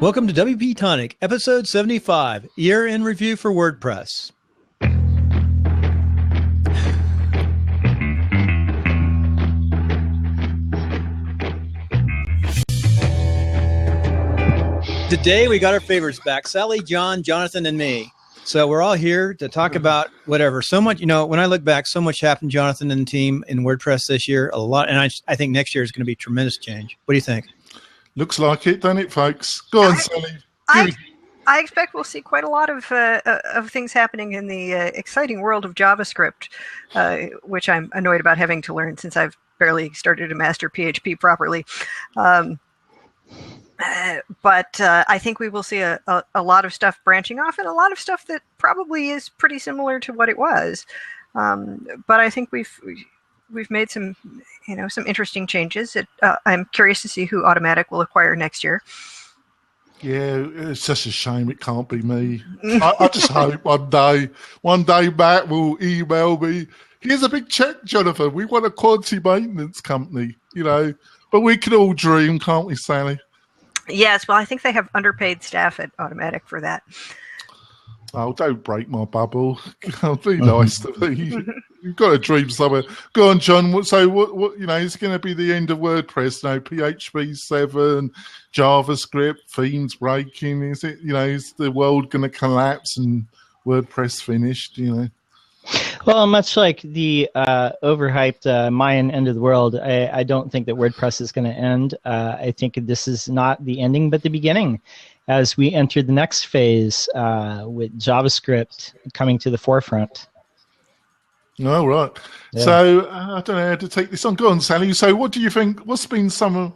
Welcome to WP-Tonic, episode 75, Year in Review for WordPress. Today we got our favorites back, Sally, John, Jonathan, and me. So we're all here to talk about whatever. So much, when I look back, so much happened, Jonathan and the team in WordPress this year, a lot. And I think next year is going to be tremendous change. What do you think? Looks like it, doesn't it, folks? Go on, Sally. I expect we'll see quite a lot of things happening in the exciting world of JavaScript, which I'm annoyed about having to learn since I've barely started to master PHP properly. But I think we will see a lot of stuff branching off and a lot of stuff that probably is pretty similar to what it was. But I think we've made some interesting changes. I'm curious to see who Automatic will acquire next year. Yeah, it's just a shame it can't be me. I just hope one day Matt will email me. Here's a big check, Jonathan. We want a quality maintenance company, But we can all dream, can't we, Sally? Yes, well, I think they have underpaid staff at Automatic for that. Oh, don't break my bubble. Be nice to me. You've got a dream somewhere. Go on, John. So, what is going to be the end of WordPress now? PHP 7, JavaScript, themes breaking. Is it? Is the world going to collapse and WordPress finished? Well, much like the overhyped Mayan end of the world, I don't think that WordPress is going to end. I think this is not the ending, but the beginning, as we enter the next phase with JavaScript coming to the forefront. Oh, right. Yeah. So I don't know how to take this on. Go on, Sally. So what do you think? What's been some of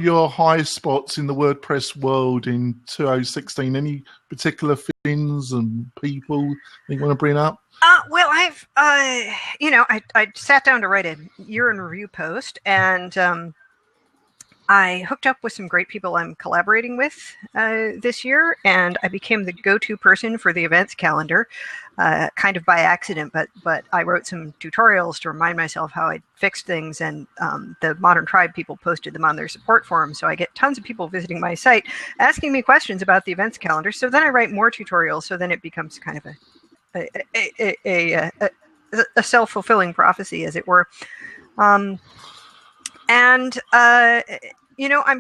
your high spots in the WordPress world in 2016? Any particular things and people you want to bring up? Well, I sat down to write a year in review post, and I hooked up with some great people I'm collaborating with this year, and I became the go-to person for the events calendar, kind of by accident, but I wrote some tutorials to remind myself how I fixed things, and the Modern Tribe people posted them on their support forum, so I get tons of people visiting my site asking me questions about the events calendar, so then I write more tutorials, so then it becomes kind of a self-fulfilling prophecy, as it were. I'm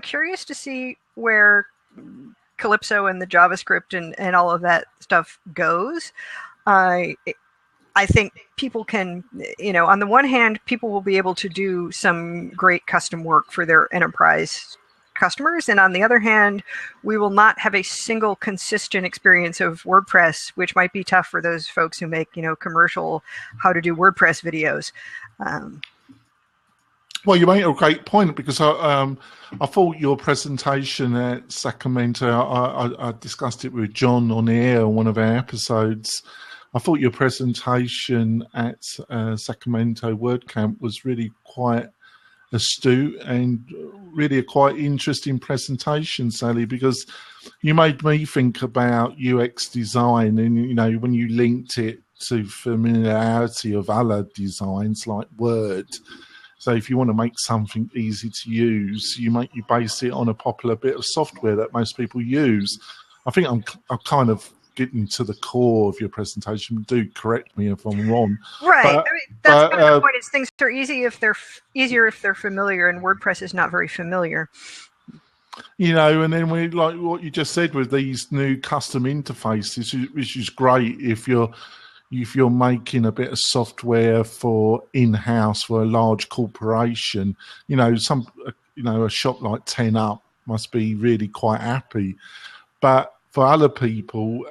curious to see where Calypso and the JavaScript and all of that stuff goes. I think people can, on the one hand, people will be able to do some great custom work for their enterprise customers, and on the other hand, we will not have a single consistent experience of WordPress, which might be tough for those folks who make commercial how to do WordPress videos. Well, you made a great point, because I thought your presentation at Sacramento, I discussed it with John on the air on one of our episodes. I thought your presentation at Sacramento WordCamp was really quite astute and really a quite interesting presentation, Sally, because you made me think about UX design, and when you linked it to familiarity of other designs like Word. So if you want to make something easy to use, you base it on a popular bit of software that most people use. I think I'm kind of getting to the core of your presentation. Do correct me if I'm wrong. Right. That's kind of the point. Is things are easier if they're familiar, and WordPress is not very familiar. And then we like what you just said with these new custom interfaces, which is great if you're making a bit of software for in-house for a large corporation. A shop like 10up must be really quite happy, but for other people,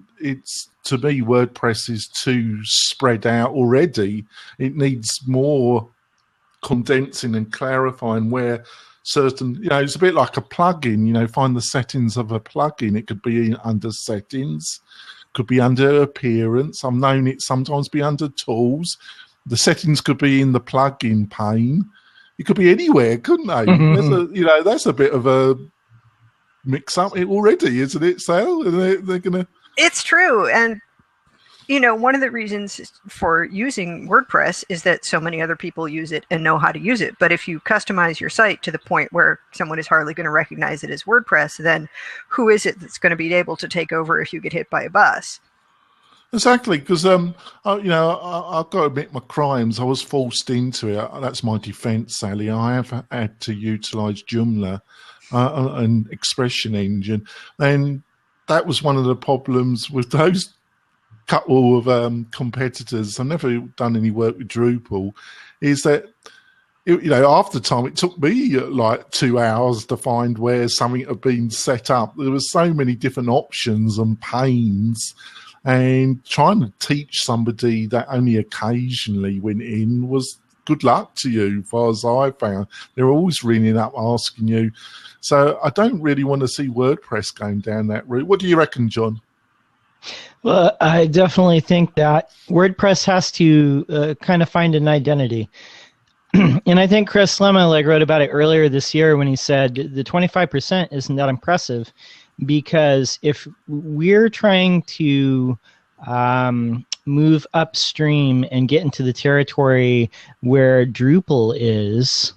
it's to me, WordPress is too spread out already. It needs more condensing and clarifying where certain, it's a bit like a plugin, find the settings of a plugin. It could be under settings, could be under appearance. I've known it sometimes be under tools. The settings could be in the plugin pane. It could be anywhere, couldn't they? Mm-hmm. That's a bit of a mix up it already, isn't it, Sal? They're gonna. It's true, and One of the reasons for using WordPress is that so many other people use it and know how to use it. But if you customize your site to the point where someone is hardly going to recognize it as WordPress, then who is it that's going to be able to take over if you get hit by a bus? Exactly, because I've got to admit my crimes. I was forced into it. That's my defence, Sally. I have had to utilise Joomla, an expression engine, and that was one of the problems with those couple of competitors. I've never done any work with Drupal. Is that half the time it took me like 2 hours to find where something had been set up. There were so many different options and panes. And trying to teach somebody that only occasionally went in was good luck to you, as far as I found. They're always ringing up asking you. So I don't really want to see WordPress going down that route. What do you reckon, John? Well, I definitely think that WordPress has to kind of find an identity. And I think Chris Lemon wrote about it earlier this year when he said the 25% isn't that impressive. Because if we're trying to move upstream and get into the territory where Drupal is,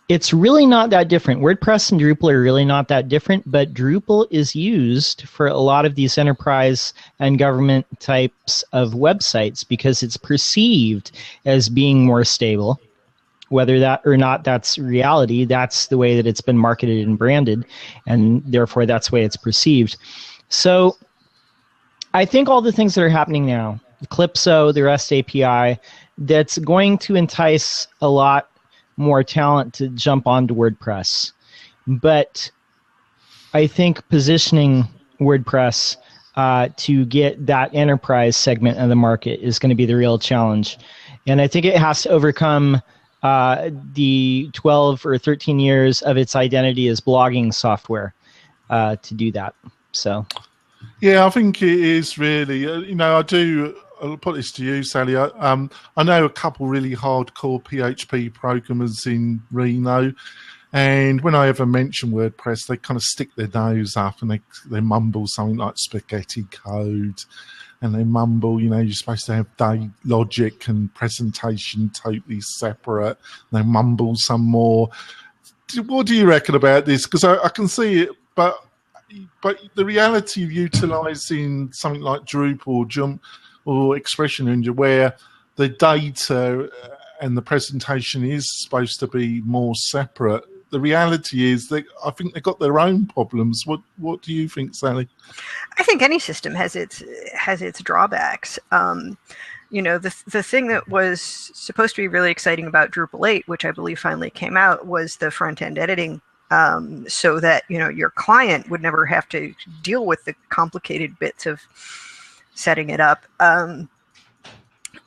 it's really not that different. WordPress and Drupal are really not that different, but Drupal is used for a lot of these enterprise and government types of websites because it's perceived as being more stable. Whether that or not that's reality, that's the way that it's been marketed and branded, and therefore that's the way it's perceived. So I think all the things that are happening now, Calypso, the REST API, that's going to entice a lot more talent to jump onto WordPress. But I think positioning WordPress to get that enterprise segment of the market is going to be the real challenge. And I think it has to overcome the 12 or 13 years of its identity as blogging software to do that. So, yeah, I think it is really. I'll put this to you, Sally. I know a couple really hardcore PHP programmers in Reno, and when I ever mention WordPress, they kind of stick their nose up and they mumble something like spaghetti code. And they mumble, you're supposed to have logic and presentation totally separate. And they mumble some more. What do you reckon about this? Because I can see it, but the reality of utilising something like Drupal or Expression Engine, where the data and the presentation is supposed to be more separate, the reality is that I think they've got their own problems. What do you think, Sally? I think any system has its drawbacks. The thing that was supposed to be really exciting about Drupal 8, which I believe finally came out, was the front-end editing, so that your client would never have to deal with the complicated bits of setting it up.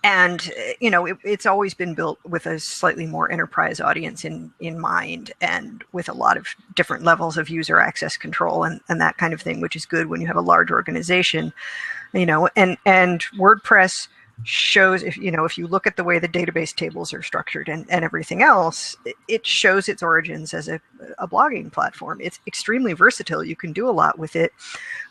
It's always been built with a slightly more enterprise audience in mind, and with a lot of different levels of user access control and that kind of thing, which is good when you have a large organization, and WordPress shows, if you look at the way the database tables are structured and everything else, it shows its origins as a blogging platform. It's extremely versatile. You can do a lot with it,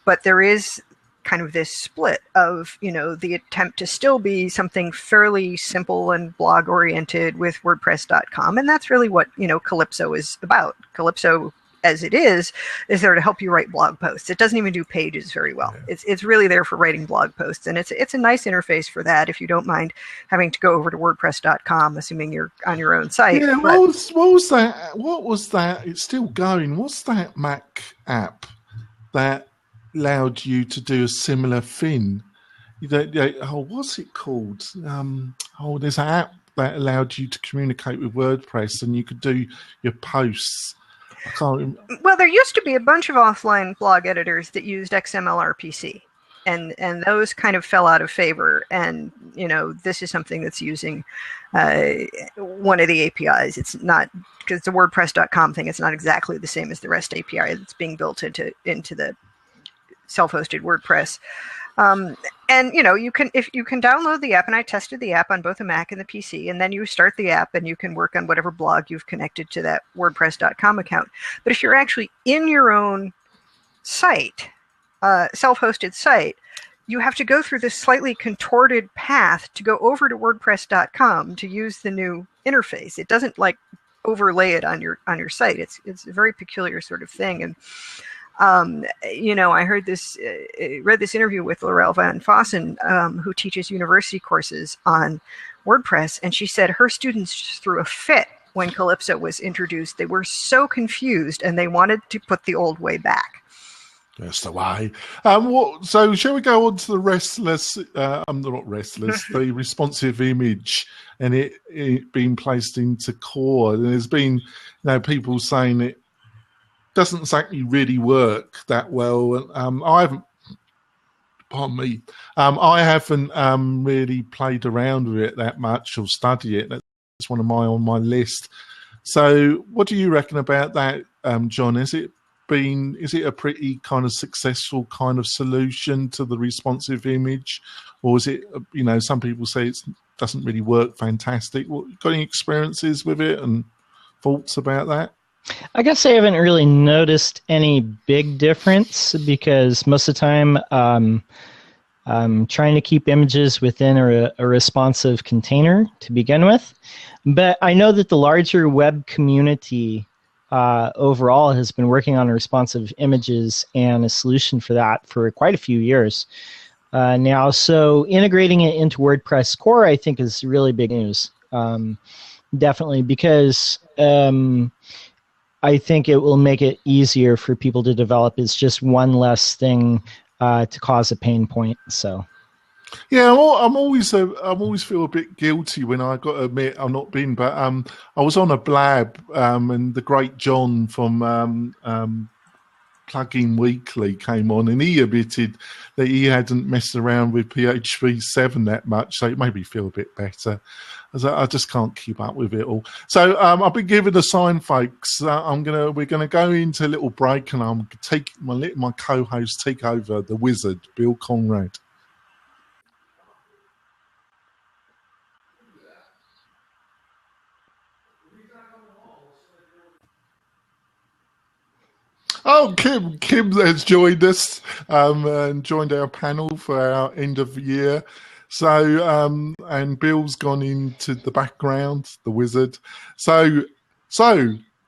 but there is kind of this split of, the attempt to still be something fairly simple and blog oriented with WordPress.com. And that's really what, Calypso is about. Calypso, as it is there to help you write blog posts. It doesn't even do pages very well. It's really there for writing blog posts. And it's a nice interface for that, if you don't mind having to go over to WordPress.com, assuming you're on your own site. Yeah, what was that? What was that? It's still going. What's that Mac app that allowed you to do a similar thing? What's it called? There's an app that allowed you to communicate with WordPress, and you could do your posts. I can't remember. Well, there used to be a bunch of offline blog editors that used XML-RPC, and those kind of fell out of favor. And this is something that's using one of the APIs. It's not, because the WordPress.com thing, it's not exactly the same as the REST API that's being built into the self-hosted WordPress. You can download the app, and I tested the app on both a Mac and the PC, and then you start the app and you can work on whatever blog you've connected to that WordPress.com account. But if you're actually in your own site, self-hosted site, you have to go through this slightly contorted path to go over to WordPress.com to use the new interface. It doesn't like overlay it on your site. It's a very peculiar sort of thing. And I heard this, read this interview with Laurel Van Fossen, who teaches university courses on WordPress, and she said her students just threw a fit when Calypso was introduced. They were so confused, and they wanted to put the old way back. That's the way. So shall we go on to the restless, not restless, the responsive image and it being placed into core? And there's been people saying it doesn't exactly really work that well. I haven't, pardon me, I haven't really played around with it that much or studied it. That's one of on my list. So what do you reckon about that, John? Is it a pretty kind of successful kind of solution to the responsive image, or is it, some people say it doesn't really work fantastic? Got any experiences with it and thoughts about that? I guess I haven't really noticed any big difference because most of the time I'm trying to keep images within a responsive container to begin with. But I know that the larger web community overall has been working on responsive images and a solution for that for quite a few years now. So integrating it into WordPress core, I think, is really big news. Definitely, because I think it will make it easier for people to develop. It's just one less thing to cause a pain point. So. Yeah, well, I'm always feel a bit guilty when I got to admit I've not been, but I was on a blab and the great John from Plugin Weekly came on, and he admitted that he hadn't messed around with PHP 7 that much, so it made me feel a bit better. I just can't keep up with it all. So I've been given a sign, folks. We're gonna go into a little break, and I'm my co-host take over the wizard, Bill Conrad. Oh, Kim has joined us and joined our panel for our end of the year. So, and Bill's gone into the background, the wizard. So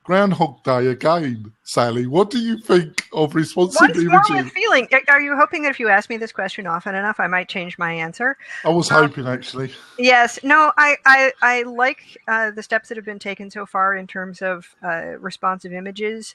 Groundhog Day again, Sally. What do you think of responsive images? What's wrong with feeling? Are you hoping that if you ask me this question often enough, I might change my answer? I was hoping, actually. Yes. No, I like the steps that have been taken so far in terms of responsive images.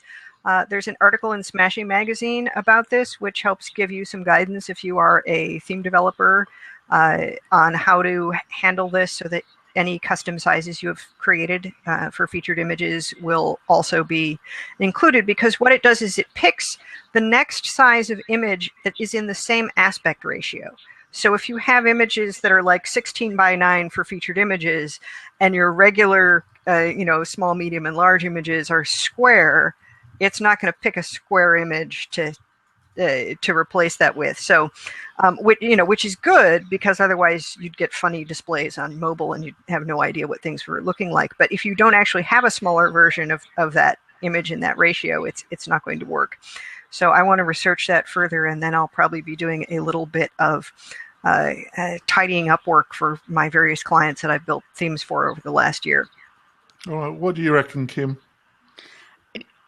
There's an article in Smashing Magazine about this, which helps give you some guidance if you are a theme developer on how to handle this so that any custom sizes you have created for featured images will also be included, because what it does is it picks the next size of image that is in the same aspect ratio. So if you have images that are like 16 by 9 for featured images and your regular small, medium, and large images are square, it's not going to pick a square image to replace that with. So, which is good, because otherwise you'd get funny displays on mobile and you'd have no idea what things were looking like. But if you don't actually have a smaller version of that image in that ratio, it's not going to work. So I want to research that further, and then I'll probably be doing a little bit of tidying up work for my various clients that I've built themes for over the last year. All right, what do you reckon, Kim?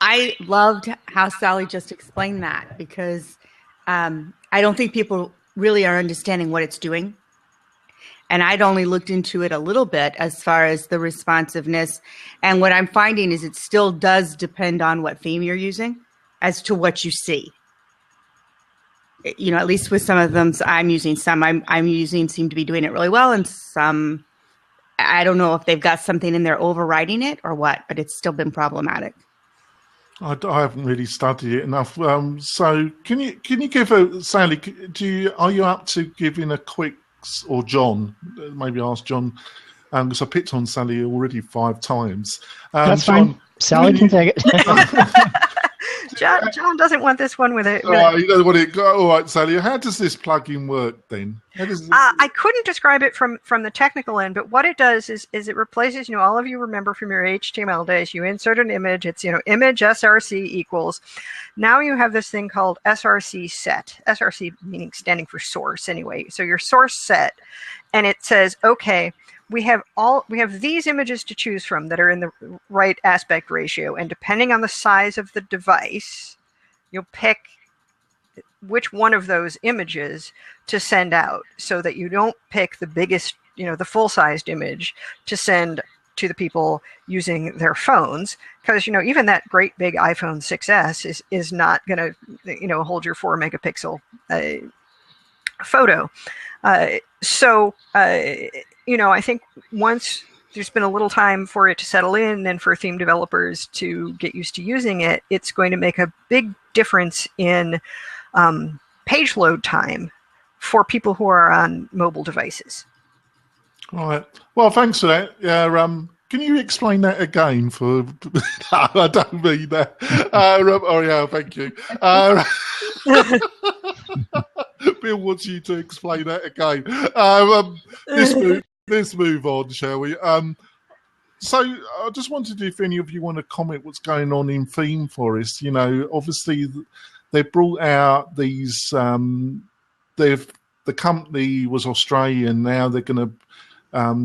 I loved how Sally just explained that, because I don't think people really are understanding what it's doing. And I'd only looked into it a little bit as far as the responsiveness. And what I'm finding is it still does depend on what theme you're using as to what you see. At least with some of them, I'm using some I'm using seem to be doing it really well. And some, I don't know if they've got something in there overriding it or what, but it's still been problematic. I haven't really studied it enough. So can you give Sally? Are you up to giving a quick, or John? Maybe ask John, because I picked on Sally already 5 times. That's John, fine. Sally can take it. John doesn't want this one with it. You don't want it. All right, Sally. How does this plugin work then? I couldn't describe it from the technical end, but what it does is it replaces, all of you remember from your HTML days, you insert an image, it's, image src equals. Now you have this thing called src set, src meaning standing for source anyway. So your source set, and it says, okay, we have these images to choose from that are in the right aspect ratio, and depending on the size of the device, you'll pick which one of those images to send out, so that you don't pick the biggest, the full-sized image to send to the people using their phones, because even that great big iPhone 6s is not going to hold your 4 megapixel photo. I think once there's been a little time for it to settle in and for theme developers to get used to using it, it's going to make a big difference in page load time for people who are on mobile devices. All right. Well, thanks for that. Yeah. Can you explain that again? No, I don't mean that. Thank you. Bill wants you to explain that again. Let's move on, shall we? So I just wondered if any of you want to comment what's going on in Theme Forest. Obviously they brought out these. The company was Australian. Now they're going to.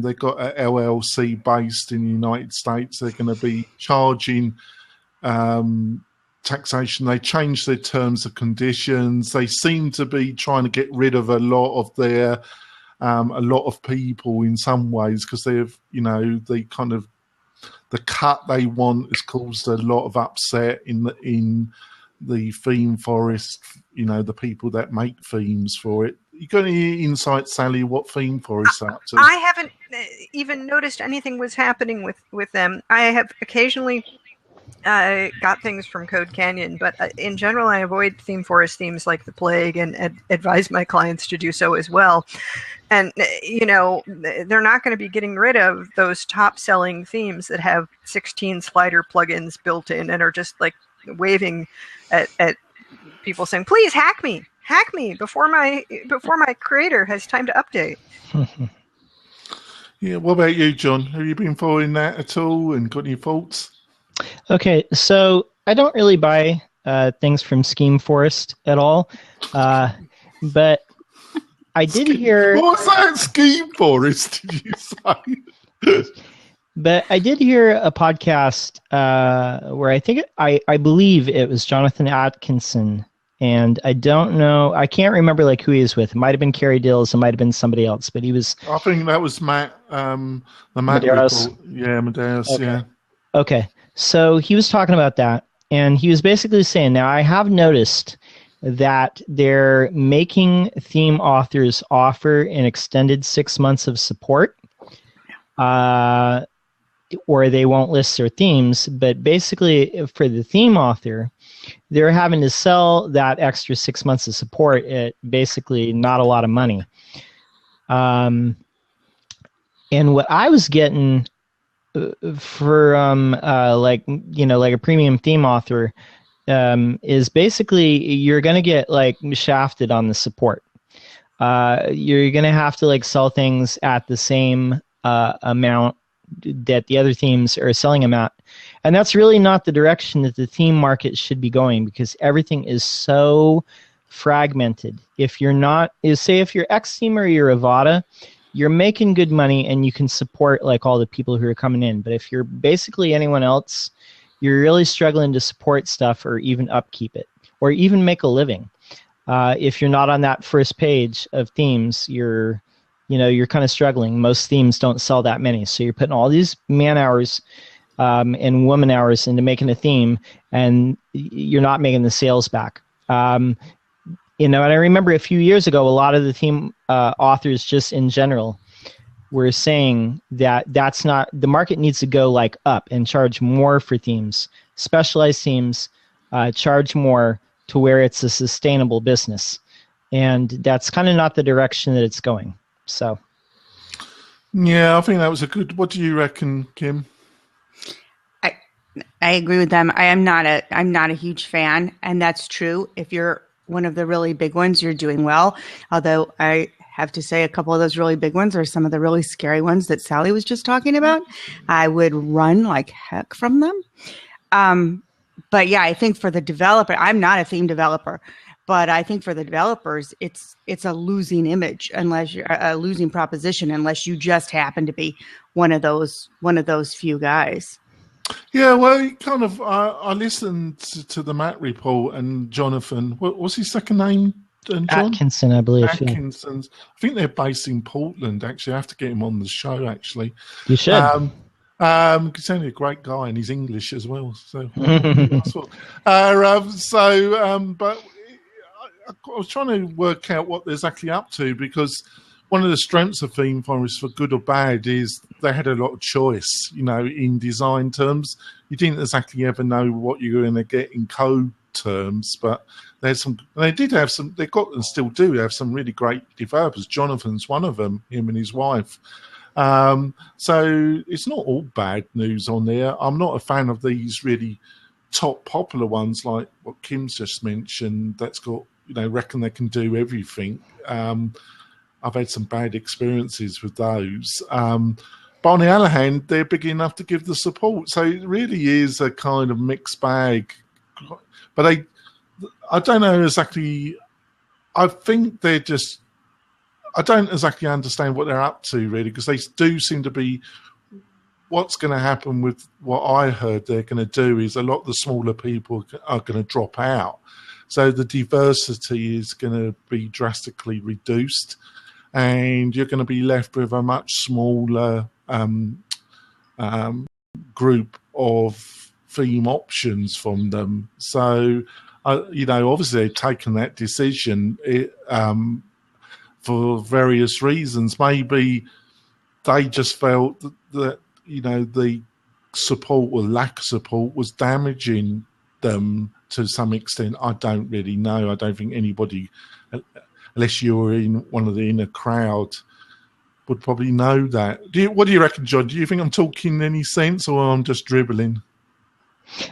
They've got a LLC based in the United States. They're going to be charging taxation. They changed their terms and conditions. They seem to be trying to get rid of a lot of people in some ways, because they've, the cut they want has caused a lot of upset in the theme forest. The people that make themes for it. You got any insight, Sally, what Theme Forest are up to? I haven't even noticed anything was happening with them. I have occasionally got things from Code Canyon, but in general, I avoid Theme Forest themes like the plague, and advise my clients to do so as well. And, they're not going to be getting rid of those top-selling themes that have 16 slider plugins built in and are just like waving at people saying, please hack me before my creator has time to update. Yeah, what about you, John? Have you been following that at all and got any thoughts? Okay, so I don't really buy things from Scheme Forest at all, but I did hear... What's that, Scheme Forest, did you say? But I did hear a podcast where I believe it was Jonathan Atkinson, and I don't know, I can't remember who he was with. It might have been Kerry Dills, it might have been somebody else, but he was... I think that was Matt, the Matt Medeiros. Report. Yeah, Medeiros, okay. Yeah. Okay, so he was talking about that, and he was basically saying, now I have noticed that they're making theme authors offer an extended 6 months of support, or they won't list their themes, but basically for the theme author, they're having to sell that extra 6 months of support at basically not a lot of money. And what I was getting for a premium theme author is basically you're going to get shafted on the support. You're going to have to sell things at the same amount that the other themes are selling them at. And that's really not the direction that the theme market should be going, because everything is so fragmented. If you're X-Theme or you're Avada, you're making good money and you can support all the people who are coming in. But if you're basically anyone else, you're really struggling to support stuff or even upkeep it or even make a living. If you're not on that first page of themes, you're kind of struggling. Most themes don't sell that many. So you're putting all these man hours and woman hours into making a theme, and you're not making the sales back. And I remember a few years ago, a lot of the theme authors just in general were saying that that's not, the market needs to go up and charge more for themes, specialized themes, charge more to where it's a sustainable business. And that's kind of not the direction that it's going. So, yeah, I think that was a good. What do you reckon, Kim? I agree with them. I'm not a huge fan, and that's true. If you're one of the really big ones, you're doing well. Although I have to say, a couple of those really big ones are some of the really scary ones that Sally was just talking about. I would run like heck from them. But yeah, I think for the developer, I'm not a theme developer, but I think for the developers, it's a losing image unless you're a losing proposition unless you just happen to be one of those few guys. Yeah, well, I listened to the Matt report, and Jonathan, what's his second name? John? Atkinson, I believe. Atkinson's. I think they're based in Portland. Actually, I have to get him on the show. Actually, You should. he's only a great guy, and he's English as well. So, but I was trying to work out what they're exactly up to, because one of the strengths of Theme Forest, for good or bad, is they had a lot of choice, in design terms. You didn't exactly ever know what you were going to get in code terms, but they did have some, they got and still do have some really great developers. Jonathan's one of them, him and his wife. So it's not all bad news on there. I'm not a fan of these really top popular ones like what Kim's just mentioned, that's got, reckon they can do everything. I've had some bad experiences with those. But on the other hand, they're big enough to give the support. So it really is a kind of mixed bag. But I don't know exactly. I think they're just, I don't exactly understand what they're up to, really, because they do seem to be, what's going to happen with what I heard they're going to do is a lot of the smaller people are going to drop out. So the diversity is going to be drastically reduced, and you're going to be left with a much smaller group of theme options from them. So, obviously they've taken that decision for various reasons. Maybe they just felt that the support or lack of support was damaging them to some extent. I don't really know. I don't think anybody, unless you were in one of the inner crowd, would probably know that. What do you reckon, John? Do you think I'm talking any sense, or I'm just dribbling?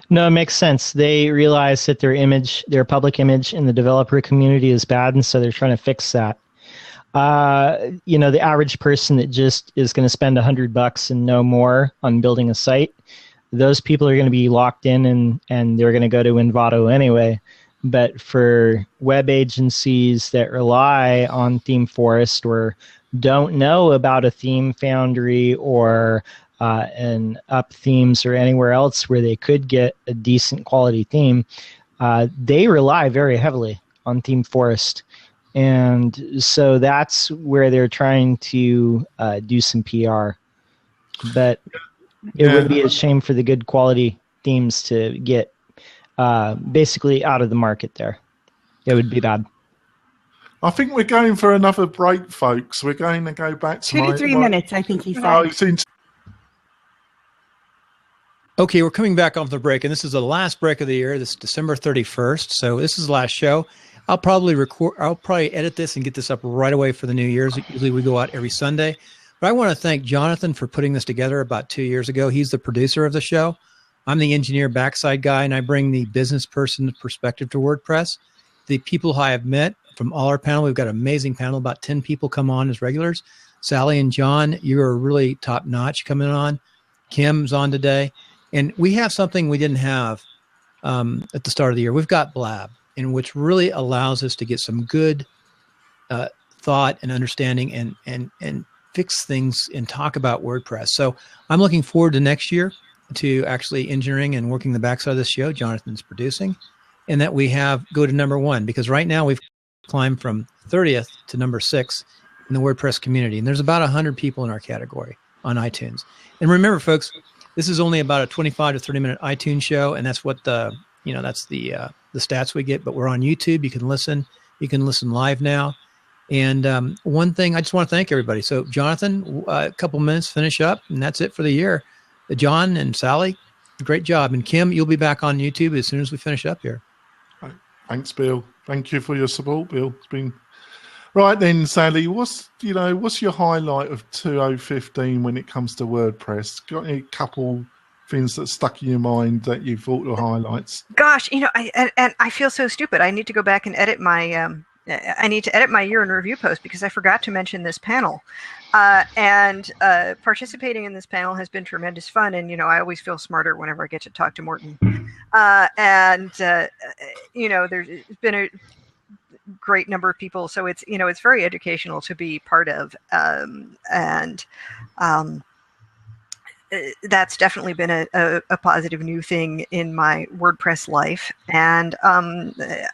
No, it makes sense. They realize that their public image in the developer community is bad, and so they're trying to fix that. The average person that just is going to spend $100 and no more on building a site, those people are going to be locked in and they're going to go to Envato anyway. But for web agencies that rely on Theme Forest or don't know about a theme foundry or an Up Themes or anywhere else where they could get a decent quality theme, they rely very heavily on Theme Forest. And so that's where they're trying to do some PR. But it would be a shame for the good quality themes to get basically out of the market there. It would be bad. I think we're going for another break, folks. We're going to go back to 2 to 3 minutes, I think he said. Okay, we're coming back off the break, and this is the last break of the year. This is December 31st, so this is the last show. I'll probably edit this and get this up right away for the New Year's. Usually we go out every Sunday. But I want to thank Jonathan for putting this together about 2 years ago. He's the producer of the show. I'm the engineer backside guy, and I bring the business person perspective to WordPress. The people I have met from all our panel, we've got an amazing panel, about 10 people come on as regulars. Sally and John, you're really top-notch coming on. Kim's on today. And we have something we didn't have at the start of the year. We've got Blab, in which really allows us to get some good thought and understanding and fix things and talk about WordPress. So I'm looking forward to next year to actually engineering and working the backside of the show. Jonathan's producing, and that we go to number 1, because right now we've climbed from 30th to number 6 in the WordPress community. And there's about 100 people in our category on iTunes. And remember, folks, this is only about a 25 to 30 minute iTunes show. And that's what that's the stats we get, but we're on YouTube. You can listen live now. And one thing, I just want to thank everybody. So Jonathan, a couple minutes, finish up, and that's it for the year. John and Sally, great job. And Kim, you'll be back on YouTube as soon as we finish up here. Thanks, Bill. Thank you for your support, Bill. It's been right then, Sally. What's your highlight of 2015 when it comes to WordPress? Got any couple things that stuck in your mind that you thought were highlights? Gosh, I feel so stupid. I need to go back and edit my. I need to edit my year in review post because I forgot to mention this panel. And participating in this panel has been tremendous fun. And, I always feel smarter whenever I get to talk to Morton. There's been a great number of people. So it's very educational to be part of. That's definitely been a positive new thing in my WordPress life. And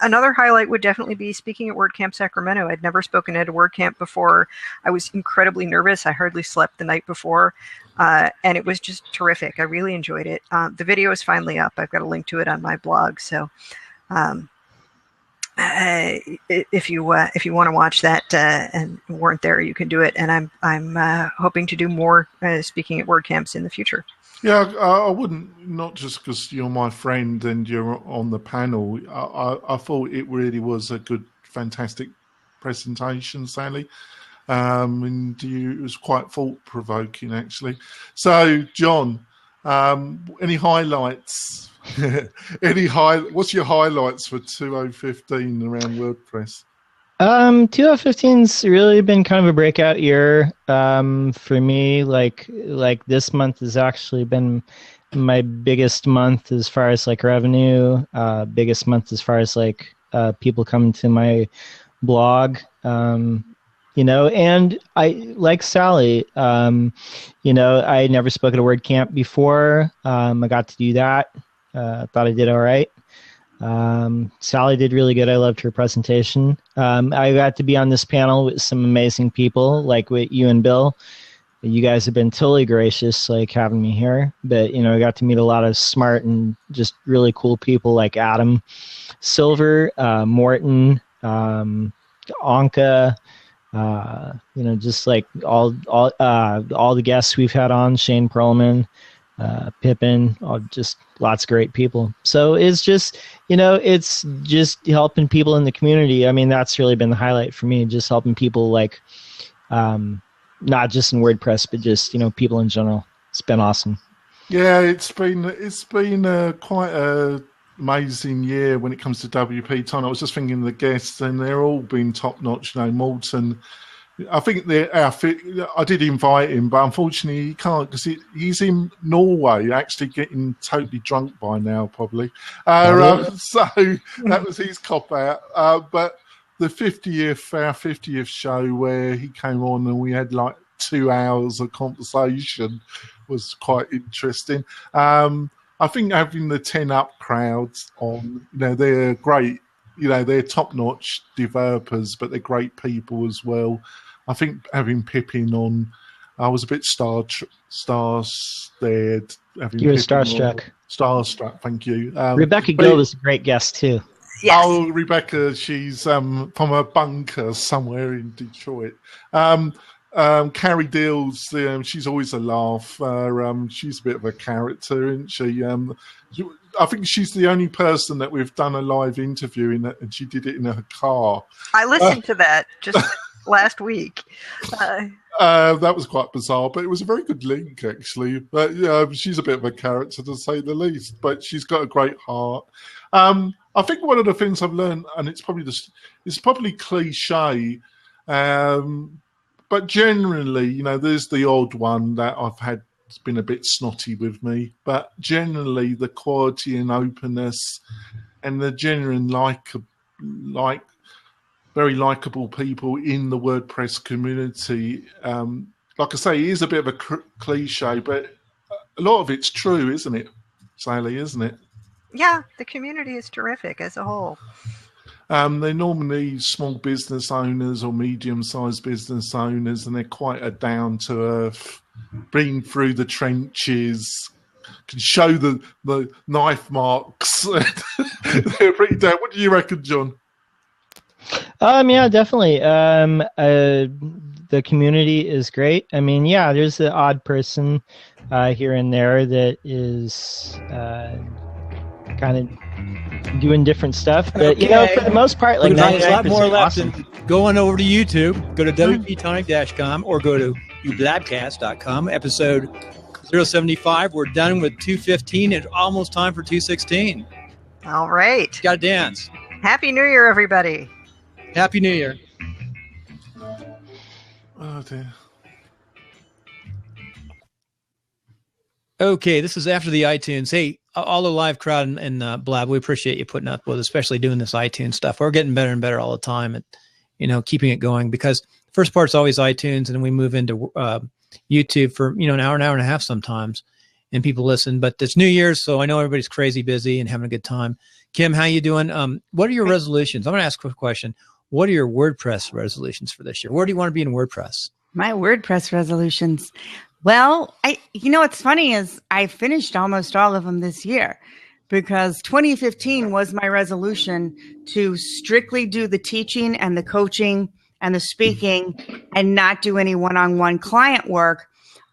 another highlight would definitely be speaking at WordCamp Sacramento. I'd never spoken at a WordCamp before. I was incredibly nervous. I hardly slept the night before. And it was just terrific. I really enjoyed it. The video is finally up. I've got a link to it on my blog. So if you want to watch that and weren't there, you can do it. And I'm hoping to do more speaking at WordCamps in the future. Yeah, I wouldn't, not just because you're my friend and you're on the panel. I thought it really was a good, fantastic presentation, Sally. And it was quite thought-provoking, actually. So, John, any highlights? What's your highlights for 2015 around WordPress? 2015's really been kind of a breakout year for me. Like this month has actually been my biggest month as far as like revenue, biggest month as far as like people coming to my blog. And I, like Sally, I never spoke at a WordCamp before. I got to do that. Thought I did all right. Sally did really good. I loved her presentation. I got to be on this panel with some amazing people, like with you and Bill. You guys have been totally gracious, like having me here. But, I got to meet a lot of smart and just really cool people like Adam Silver, Morton, Anka, just like all the guests we've had on, Shane Perlman, Pippin, just lots of great people. So it's just, it's just helping people in the community. I mean, that's really been the highlight for me, just helping people like, not just in WordPress, but just, people in general. It's been awesome. Yeah, it's been quite a amazing year when it comes to WP-Tonic. I was just thinking of the guests, and they're all been top notch. Morton, I think I did invite him, but unfortunately he can't because he's in Norway, actually getting totally drunk by now, probably. So that was his cop out. But our 50th show where he came on and we had like 2 hours of conversation was quite interesting. I think having the 10 Up crowds on, they're great. They're top-notch developers, but they're great people as well. I think having Pippin on, I was a bit starstruck. You were starstruck. Starstruck, thank you. Rebecca Gill was a great guest, too. Yes. Oh, Rebecca, she's from a bunker somewhere in Detroit. Carrie Deals, she's always a laugh. She's a bit of a character, isn't she? I think she's the only person that we've done a live interview in, and she did it in her car. I listened to that just last week. That was quite bizarre, but it was a very good link, actually. But she's a bit of a character, to say the least. But she's got a great heart. I think one of the things I've learned, and it's probably cliche, but generally, there's the odd one that I've had has been a bit snotty with me. But generally, the quality and openness and the genuine very likable people in the WordPress community. Like I say, it is a bit of a cliche, but a lot of it's true, isn't it, Sally, isn't it? Yeah, the community is terrific as a whole. They're normally small business owners or medium-sized business owners, and they're quite a down-to-earth, been through the trenches, can show the knife marks. They're pretty down. What do you reckon, John? Yeah, definitely. The community is great. I mean, yeah, there's the odd person here and there that is kind of doing different stuff, but for the most part, like there's a lot more left. awesome. Go on over to YouTube, go to WP-Tonic.com or go to ublabcast.com, episode 075. We're done with 215. It's almost time for 216. All right. Got to dance. Happy New Year, everybody. Happy New Year. Oh dear. Okay, this is after the iTunes. Hey, all the live crowd and Blab, we appreciate you putting up with, especially doing this iTunes stuff. We're getting better and better all the time at, keeping it going, because the first part's always iTunes, and then we move into YouTube for, an hour and a half sometimes, and people listen. But it's New Year's, so I know everybody's crazy busy and having a good time. Kim, how you doing? What are your resolutions? I'm going to ask a quick question. What are your WordPress resolutions for this year? Where do you want to be in WordPress? My WordPress resolutions. Well, what's funny is I finished almost all of them this year, because 2015 was my resolution to strictly do the teaching and the coaching and the speaking and not do any one-on-one client work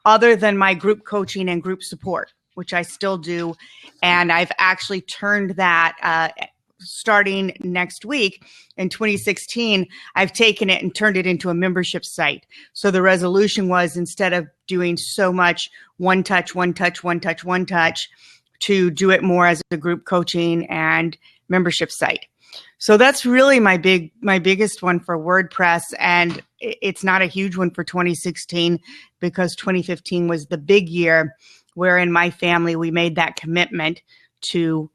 other than my group coaching and group support, which I still do. And I've actually turned that starting next week in 2016, I've taken it and turned it into a membership site. So the resolution was, instead of doing so much one touch, to do it more as a group coaching and membership site. So that's really my biggest one for WordPress. And it's not a huge one for 2016, because 2015 was the big year where in my family, we made that commitment to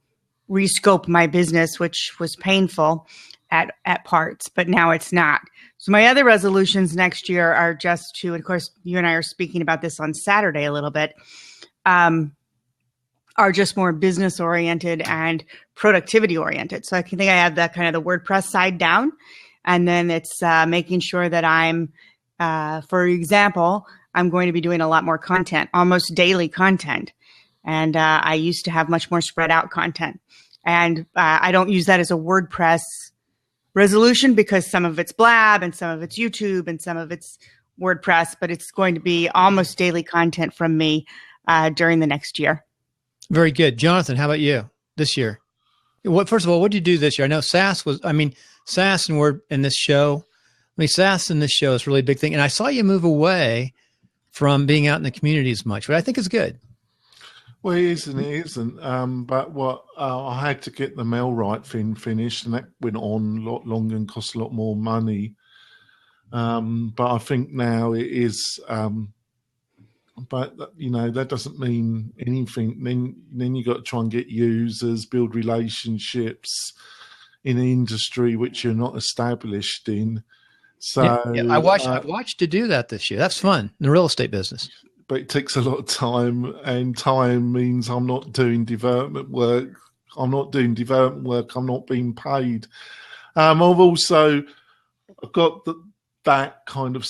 rescope my business, which was painful at parts, but now it's not. So my other resolutions next year are just to, of course, you and I are speaking about this on Saturday a little bit, are just more business oriented and productivity oriented. So I think I have that kind of the WordPress side down. And then it's making sure that I'm, for example, I'm going to be doing a lot more content, almost daily content. And I used to have much more spread out content. And I don't use that as a WordPress resolution, because some of it's Blab and some of it's YouTube and some of it's WordPress, but it's going to be almost daily content from me during the next year. Very good. Jonathan, how about you this year? First of all, what did you do this year? I know SaaS and Word in this show. SaaS in this show is really a big thing. And I saw you move away from being out in the community as much, which I think is good. Well, it is and it isn't. But what I had to get the MailRite thing finished, and that went on a lot longer and cost a lot more money. But I think now it is. But that doesn't mean anything. Then you got to try and get users, build relationships in an industry which you're not established in. So I watched you do that this year. That's fun in the real estate business. But it takes a lot of time, and time means I'm not doing development work. I'm not being paid. I've got that kind of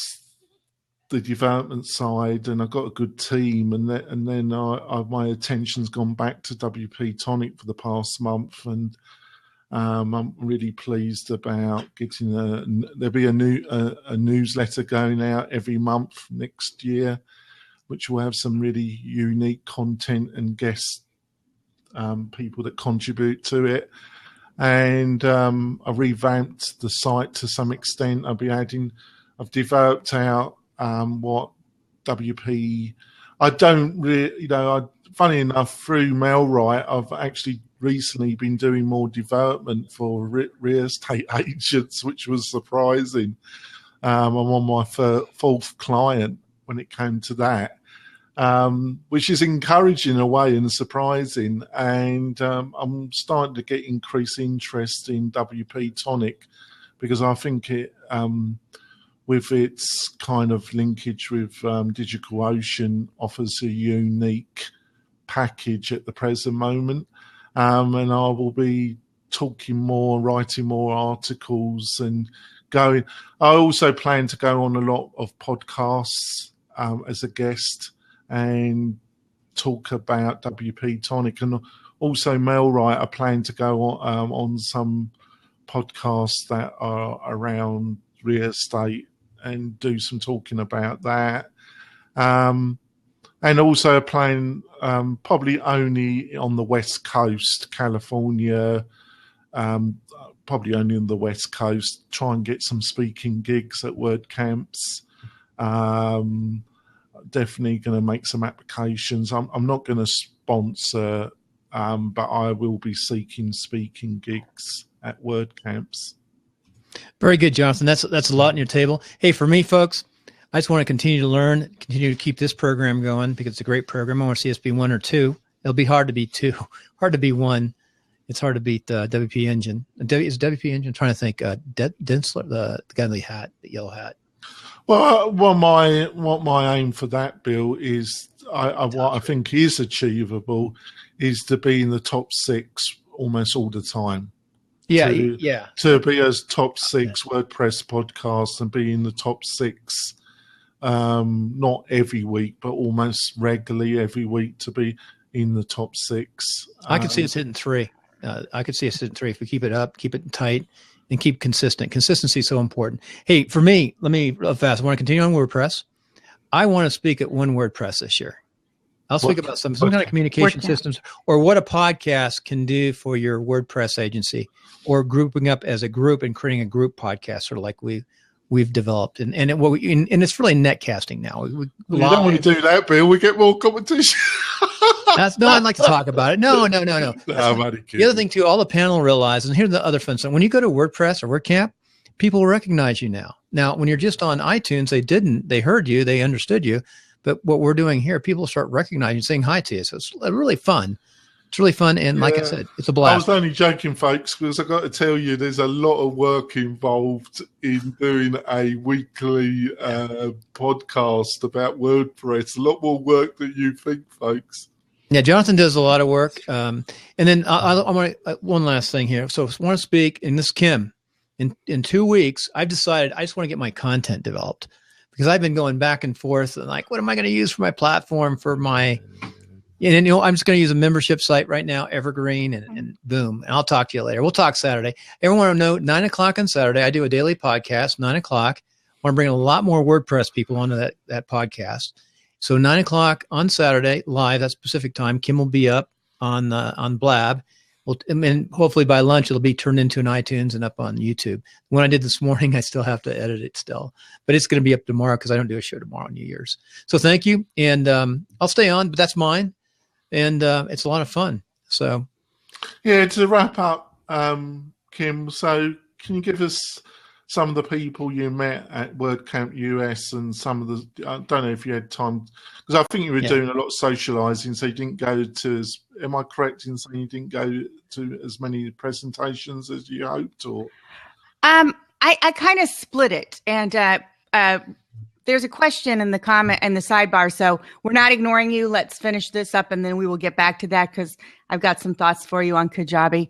the development side, and I've got a good team, and then my attention's gone back to WP-Tonic for the past month, and I'm really pleased about getting there'll be a newsletter going out every month next year, which will have some really unique content and guest people that contribute to it. And I revamped the site to some extent. I've developed out what WP. I don't really, funny enough, through MailRite, I've actually recently been doing more development for real estate agents, which was surprising. I'm on my fourth client when it came to that. Which is encouraging in a way and surprising. And I'm starting to get increased interest in WP-Tonic, because I think it, with its kind of linkage with DigitalOcean, offers a unique package at the present moment. And I will be talking more, writing more articles and going. I also plan to go on a lot of podcasts as a guest and talk about WP-Tonic, and also MailRite. I plan to go on some podcasts that are around real estate and do some talking about that. And also I plan probably only on the West Coast, California, probably only on the West Coast, try and get some speaking gigs at WordCamps. definitely going to make some applications. I'm not going to sponsor, but I will be seeking speaking gigs at WordCamps. Very good, Jonathan. That's a lot on your table. Hey, for me, folks, I just want to continue to learn, continue to keep this program going because it's a great program. I want to see us be 1 or 2. It'll be hard to be 2, hard to be 1. It's hard to beat WP Engine. Is WP Engine? I'm trying to think. Densler, the guy in the hat, the yellow hat. Well, what my aim for that, Bill, is what I think is achievable is to be in the top 6 almost all the time. Yeah, To be as top 6 WordPress podcasts and be in the top 6, not every week, but almost regularly every week to be in the top 6. I could see us hitting 3. I could see us hitting 3 if we keep it up, keep it tight, and keep consistent. Consistency is so important. Hey, for me, let me real fast. I want to continue on WordPress. I want to speak at One WordPress this year. I'll speak about some kind of communication systems or what a podcast can do for your WordPress agency, or grouping up as a group and creating a group podcast, sort of like we've developed. And it's really netcasting now. You don't want to do that, Bill. We get more competition. I'd like to talk about it. No. The other thing too, all the panel realizes, and here's the other fun stuff. When you go to WordPress or WordCamp, people recognize you now. Now, when you're just on iTunes, they didn't. They heard you. They understood you. But what we're doing here, people start recognizing, saying hi to you. So it's really fun. It's really fun. And like I said, it's a blast. I was only joking, folks, because I've got to tell you, there's a lot of work involved in doing a weekly podcast about WordPress. A lot more work than you think, folks. Yeah, Jonathan does a lot of work. And then I want one last thing here. So I want to speak, and this is Kim. In 2 weeks, I've decided I just want to get my content developed. Because I've been going back and forth and like, what am I going to use for my platform for my, I'm just going to use a membership site right now, Evergreen, and boom. And I'll talk to you later. We'll talk Saturday. Everyone will know 9 o'clock on Saturday. I do a daily podcast, 9 o'clock. I want to bring a lot more WordPress people onto that podcast. So 9 o'clock on Saturday, live, that's Pacific time. Kim will be up on Blab. And hopefully by lunch, it'll be turned into an iTunes and up on YouTube. When I did this morning, I still have to edit it still. But it's going to be up tomorrow because I don't do a show tomorrow on New Year's. So thank you. And I'll stay on, but that's mine. And it's a lot of fun. So, yeah, to wrap up, Kim, so can you give us some of the people you met at WordCamp US and some of the, I don't know if you had time, because I think you were doing a lot of socializing, so you didn't go to, am I correct in saying you didn't go to as many presentations as you hoped? Or I kind of split it, and there's a question in the comment and the sidebar, so we're not ignoring you. Let's finish this up, and then we will get back to that because I've got some thoughts for you on Kajabi.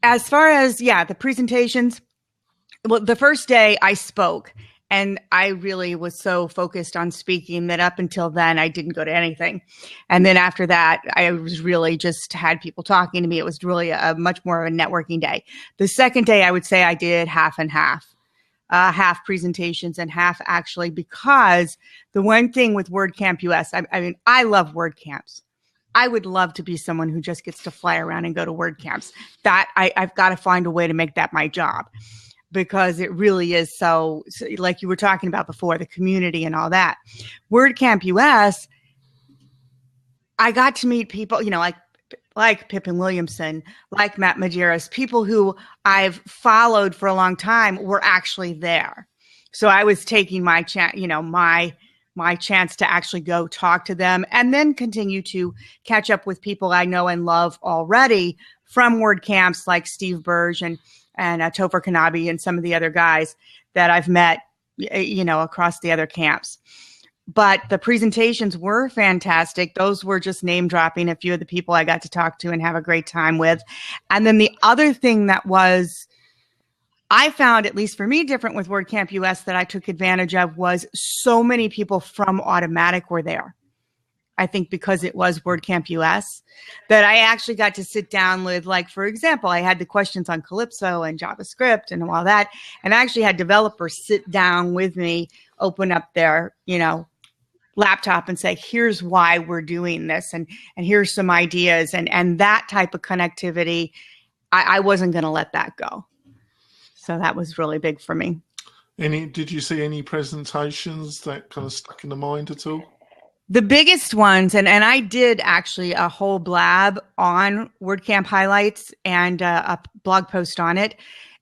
As far as, the presentations, well, the first day I spoke, and I really was so focused on speaking that up until then, I didn't go to anything. And then after that, I was really just had people talking to me. It was really a much more of a networking day. The second day, I would say I did half and half. Half presentations and half actually, because the one thing with WordCamp US, I mean, I love WordCamps. I would love to be someone who just gets to fly around and go to WordCamps. That I've got to find a way to make that my job, because it really is so, like you were talking about before, the community and all that. WordCamp US, I got to meet people, like Pippin Williamson, like Matt Majerus, people who I've followed for a long time were actually there. So I was taking my chance, my chance to actually go talk to them and then continue to catch up with people I know and love already from WordCamps like Steve Burge and Topher Kanabi and some of the other guys that I've met, across the other camps. But the presentations were fantastic. Those were just name dropping a few of the people I got to talk to and have a great time with. And then the other thing that I found, at least for me, different with WordCamp US that I took advantage of was so many people from Automatic were there. I think because it was WordCamp US that I actually got to sit down with, like, for example, I had the questions on Calypso and JavaScript and all that. And I actually had developers sit down with me, open up their, laptop and say, here's why we're doing this. And here's some ideas. And that type of connectivity, I wasn't going to let that go. So that was really big for me. Did you see any presentations that kind of stuck in the mind at all? The biggest ones, and I did actually a whole blab on WordCamp highlights and a blog post on it.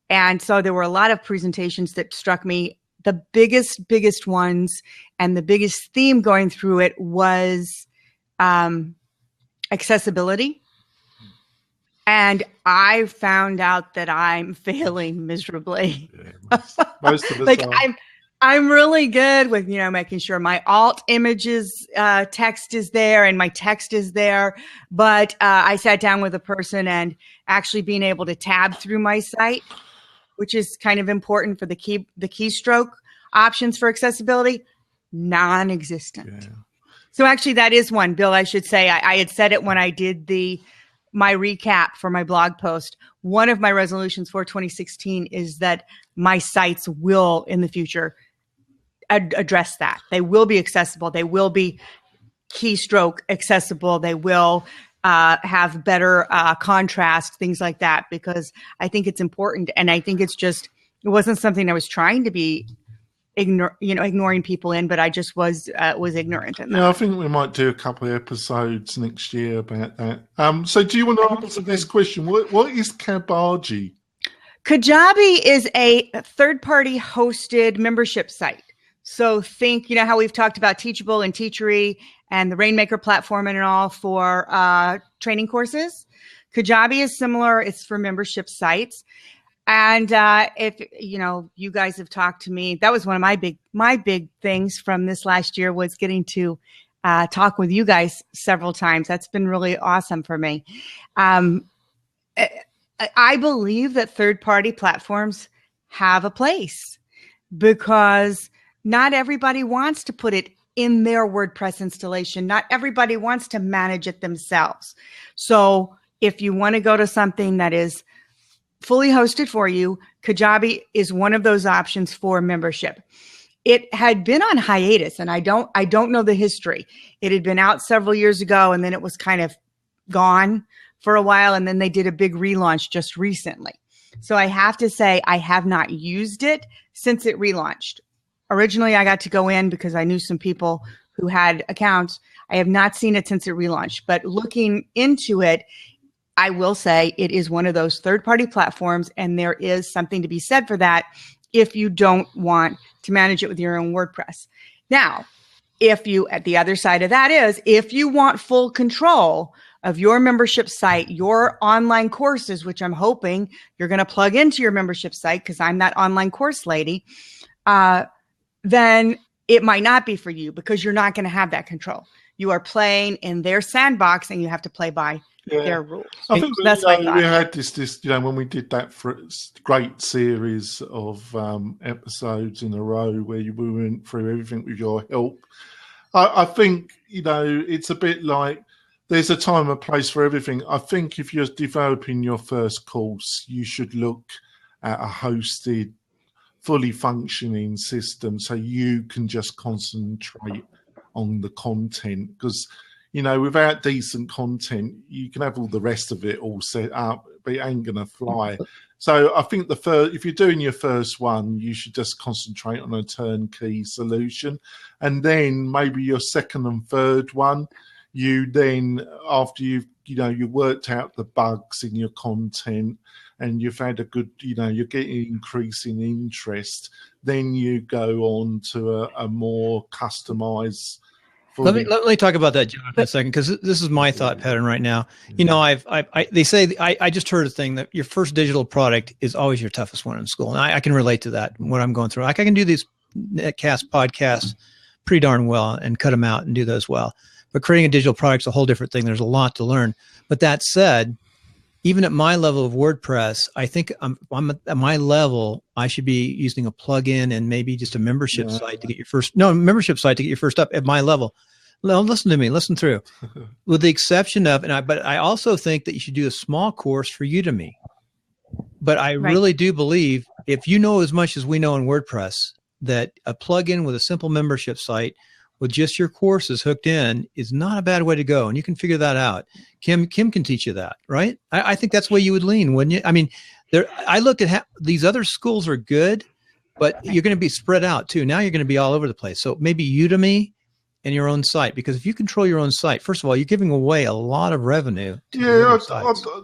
And so there were a lot of presentations that struck me. The biggest ones and the biggest theme going through it was accessibility. And I found out that I'm failing miserably. Yeah, most of us like are. I'm really good with, making sure my alt images text is there and my text is there. But I sat down with a person and actually being able to tab through my site, which is kind of important for the keystroke options for accessibility, non-existent. Yeah. So actually that is one, Bill, I should say. I had said it when I did my recap for my blog post. One of my resolutions for 2016 is that my sites will in the future address that. They will be accessible. They will be keystroke accessible. They will have better contrast, things like that, because I think it's important. And I think it wasn't something I was trying to be ignoring people in, but I just was ignorant in that. Yeah, I think we might do a couple of episodes next year about that. So do you want to answer this question? What is Kajabi? Kajabi is a third-party hosted membership site. So think, how we've talked about Teachable and Teachery and the Rainmaker platform and all for training courses. Kajabi is similar. It's for membership sites. And if you guys have talked to me, that was one of my big things from this last year was getting to talk with you guys several times. That's been really awesome for me. I believe that third-party platforms have a place because not everybody wants to put it in their WordPress installation. Not everybody wants to manage it themselves. So if you want to go to something that is fully hosted for you, Kajabi is one of those options for membership. It had been on hiatus, and I don't know the history. It had been out several years ago, and then it was kind of gone for a while, and then they did a big relaunch just recently. So I have to say I have not used it since it relaunched. Originally, I got to go in because I knew some people who had accounts. I have not seen it since it relaunched, but looking into it, I will say it is one of those third-party platforms, and there is something to be said for that if you don't want to manage it with your own WordPress. Now, at the other side of that is, if you want full control of your membership site, your online courses, which I'm hoping you're going to plug into your membership site because I'm that online course lady, then it might not be for you because you're not going to have that control. You are playing in their sandbox and you have to play by their rules. I think we had this, when we did that great series of episodes in a row where we went through everything with your help. I think, it's a bit like there's a time and place for everything. I think if you're developing your first course, you should look at a hosted, fully functioning system so you can just concentrate on the content, because without decent content you can have all the rest of it all set up but it ain't gonna fly. So I think if you're doing your first one, you should just concentrate on a turnkey solution, and then maybe your second and third one, you then, after you've you worked out the bugs in your content and you've had a good, you're getting increasing interest, then you go on to a more customized. Let me talk about that, John, in a second, because this is my thought pattern right now. They say I just heard a thing that your first digital product is always your toughest one in school, and I can relate to that. What I'm going through, I can do these netcast podcasts pretty darn well and cut them out and do those well. But creating a digital product is a whole different thing. There's a lot to learn. But that said, even at my level of WordPress, I think I'm at my level, I should be using a plugin and maybe just a membership site to get your first, membership site to get your first up at my level. Now, listen to me, listen through. With the exception of, but I also think that you should do a small course for Udemy. But I really do believe if you know as much as we know in WordPress, that a plugin with a simple membership site with just your courses hooked in is not a bad way to go. And you can figure that out. Kim can teach you that, right? I think that's the way you would lean, wouldn't you? I mean, I looked at these other schools are good, but you're going to be spread out too. Now you're going to be all over the place. So maybe Udemy and your own site, because if you control your own site, first of all, you're giving away a lot of revenue. Yeah,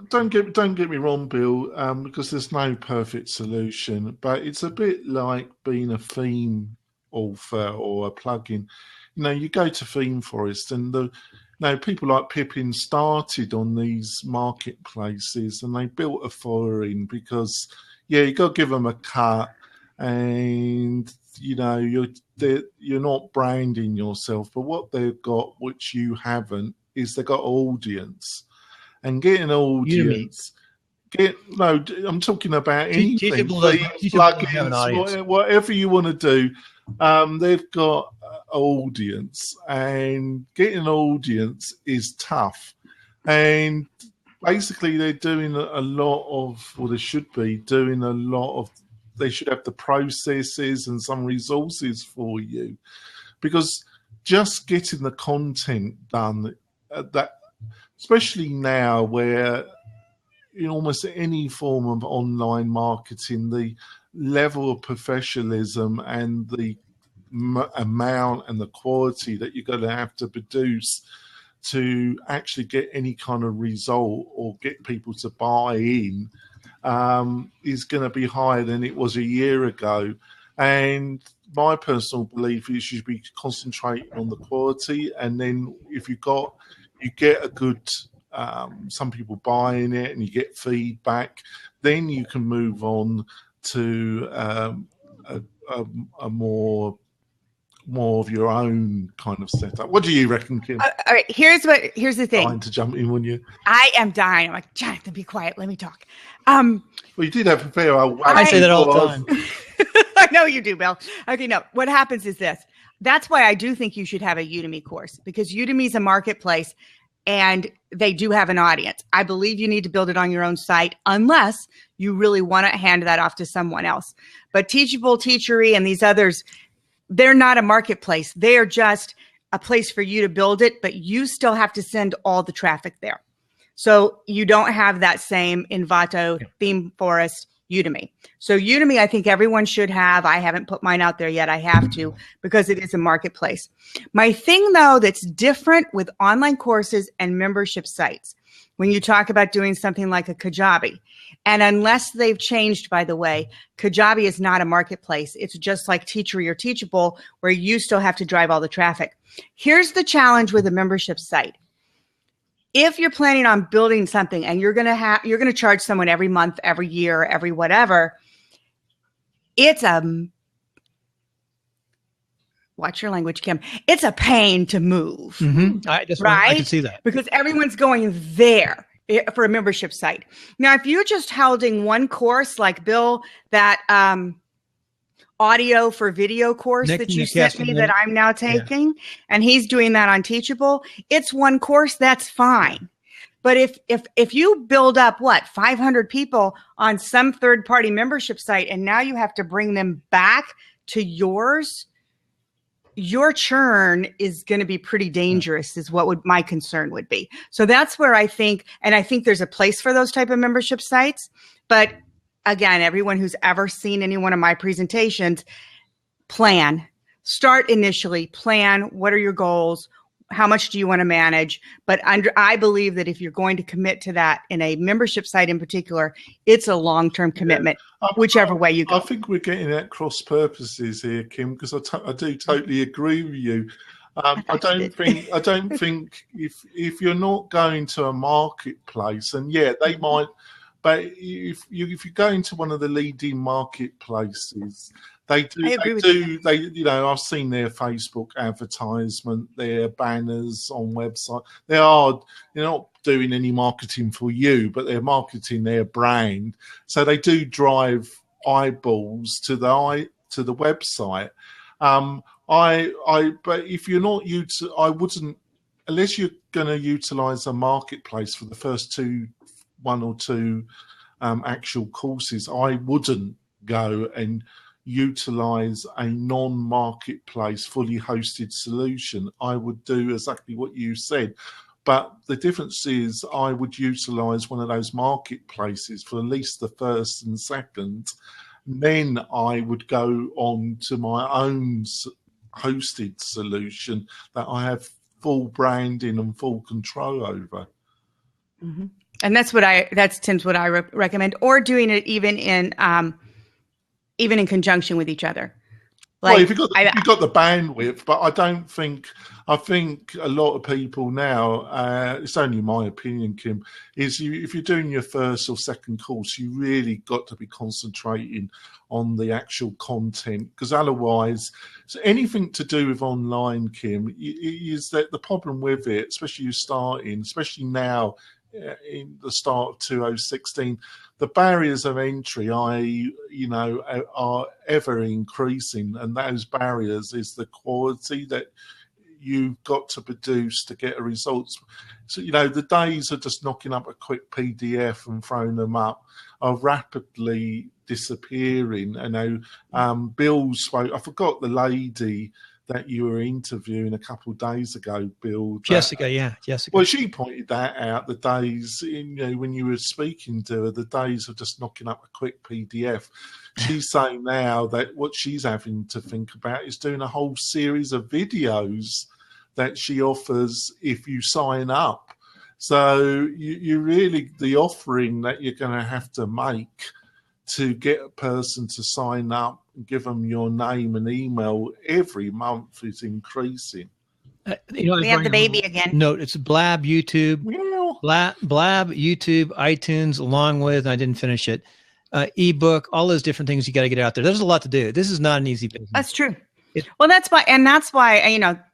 don't get me wrong, Bill, because there's no perfect solution, but it's a bit like being a theme author or a plugin. You know, you go to Theme Forest, and people like Pippin started on these marketplaces, and they built a following because, you got to give them a cut, and you're not branding yourself. But what they've got, which you haven't, is they've got audience, and getting an audience. I'm talking about anything. Plugins, whatever you want to do. They've got audience, and getting an audience is tough. And basically, they're doing a lot of, or they should be doing a lot of. They should have the processes and some resources for you, because just getting the content done, that especially now where in almost any form of online marketing, the level of professionalism and the amount and the quality that you're going to have to produce to actually get any kind of result or get people to buy in is going to be higher than it was a year ago. And my personal belief is you should be concentrating on the quality, and then if you get a good some people buying it and you get feedback, then you can move on to a more of your own kind of setup. What do you reckon, Kim? All right, here's the thing. Dying to jump in, wouldn't you? I am dying. I'm like, Jonathan, be quiet. Let me talk. Well, you did have a fair old. I say that all the time. I know you do, Bill. Okay, no. What happens is this. That's why I do think you should have a Udemy course, because Udemy is a marketplace and they do have an audience. I believe you need to build it on your own site unless you really want to hand that off to someone else. But Teachable, Teachery, and these others, they're not a marketplace. They are just a place for you to build it, but you still have to send all the traffic there. So you don't have that same Envato, Theme Forest, Udemy. So Udemy, I think everyone should have. I haven't put mine out there yet. I have to, because it is a marketplace. My thing, though, that's different with online courses and membership sites, when you talk about doing something like a Kajabi, and unless they've changed, by the way, Kajabi is not a marketplace. It's just like Teachery or Teachable, where you still have to drive all the traffic. Here's the challenge with a membership site. If you're planning on building something and you're going to charge someone every month, every year, every whatever, it's watch your language, Kim. It's a pain to move. Mm-hmm. I can see that. Because everyone's going there for a membership site. Now, if you're just holding one course, like Bill, that audio for video course that you sent me that I'm now taking, and he's doing that on Teachable, it's one course, that's fine. But if you build up 500 people on some third-party membership site, and now you have to bring them back to yours, your churn is going to be pretty dangerous, is what my concern would be. So that's where I think there's a place for those type of membership sites. But again, everyone who's ever seen any one of my presentations, start initially, plan, what are your goals? How much do you want to manage? But I believe that if you're going to commit to that in a membership site in particular, it's a long-term commitment, whichever way you go. I think we're getting at cross purposes here, Kim, because I do totally agree with you. I don't think if you're not going to a marketplace, and they might, but if you go into one of the leading marketplaces, I've seen their Facebook advertisement, their banners on website. They're not doing any marketing for you, but they're marketing their brand. So they do drive eyeballs to the website. But if you're not I wouldn't, unless you're going to utilize a marketplace for the first one or two actual courses, I wouldn't go and utilize a non-marketplace fully hosted solution. I would do exactly what you said, but the difference is I would utilize one of those marketplaces for at least the first and second, then I would go on to my own hosted solution that I have full branding and full control over. Mm-hmm. And that's Tim's what I recommend, or doing it even in conjunction with each other. Like, well, if you've got the bandwidth, but I think a lot of people now, it's only my opinion, Kim, is if you're doing your first or second course, you really got to be concentrating on the actual content, because otherwise, so anything to do with online, Kim, is that the problem with it, especially you starting, especially now in the start of 2016, the barriers of entry, are ever increasing, and those barriers is the quality that you've got to produce to get a results. So, the days of just knocking up a quick PDF and throwing them up are rapidly disappearing. I know Bill spoke, I forgot the lady that you were interviewing a couple of days ago, Bill. Jessica. Well, she pointed that out, the days, when you were speaking to her, the days of just knocking up a quick PDF. She's saying now that what she's having to think about is doing a whole series of videos that she offers if you sign up. So you really, the offering that you're going to have to make to get a person to sign up and give them your name and email every month is increasing. We have the baby again. No, it's Blab, YouTube, Blab, YouTube, iTunes, along with, I didn't finish it, ebook, all those different things you got to get out there. There's a lot to do. This is not an easy business. That's true. That's why,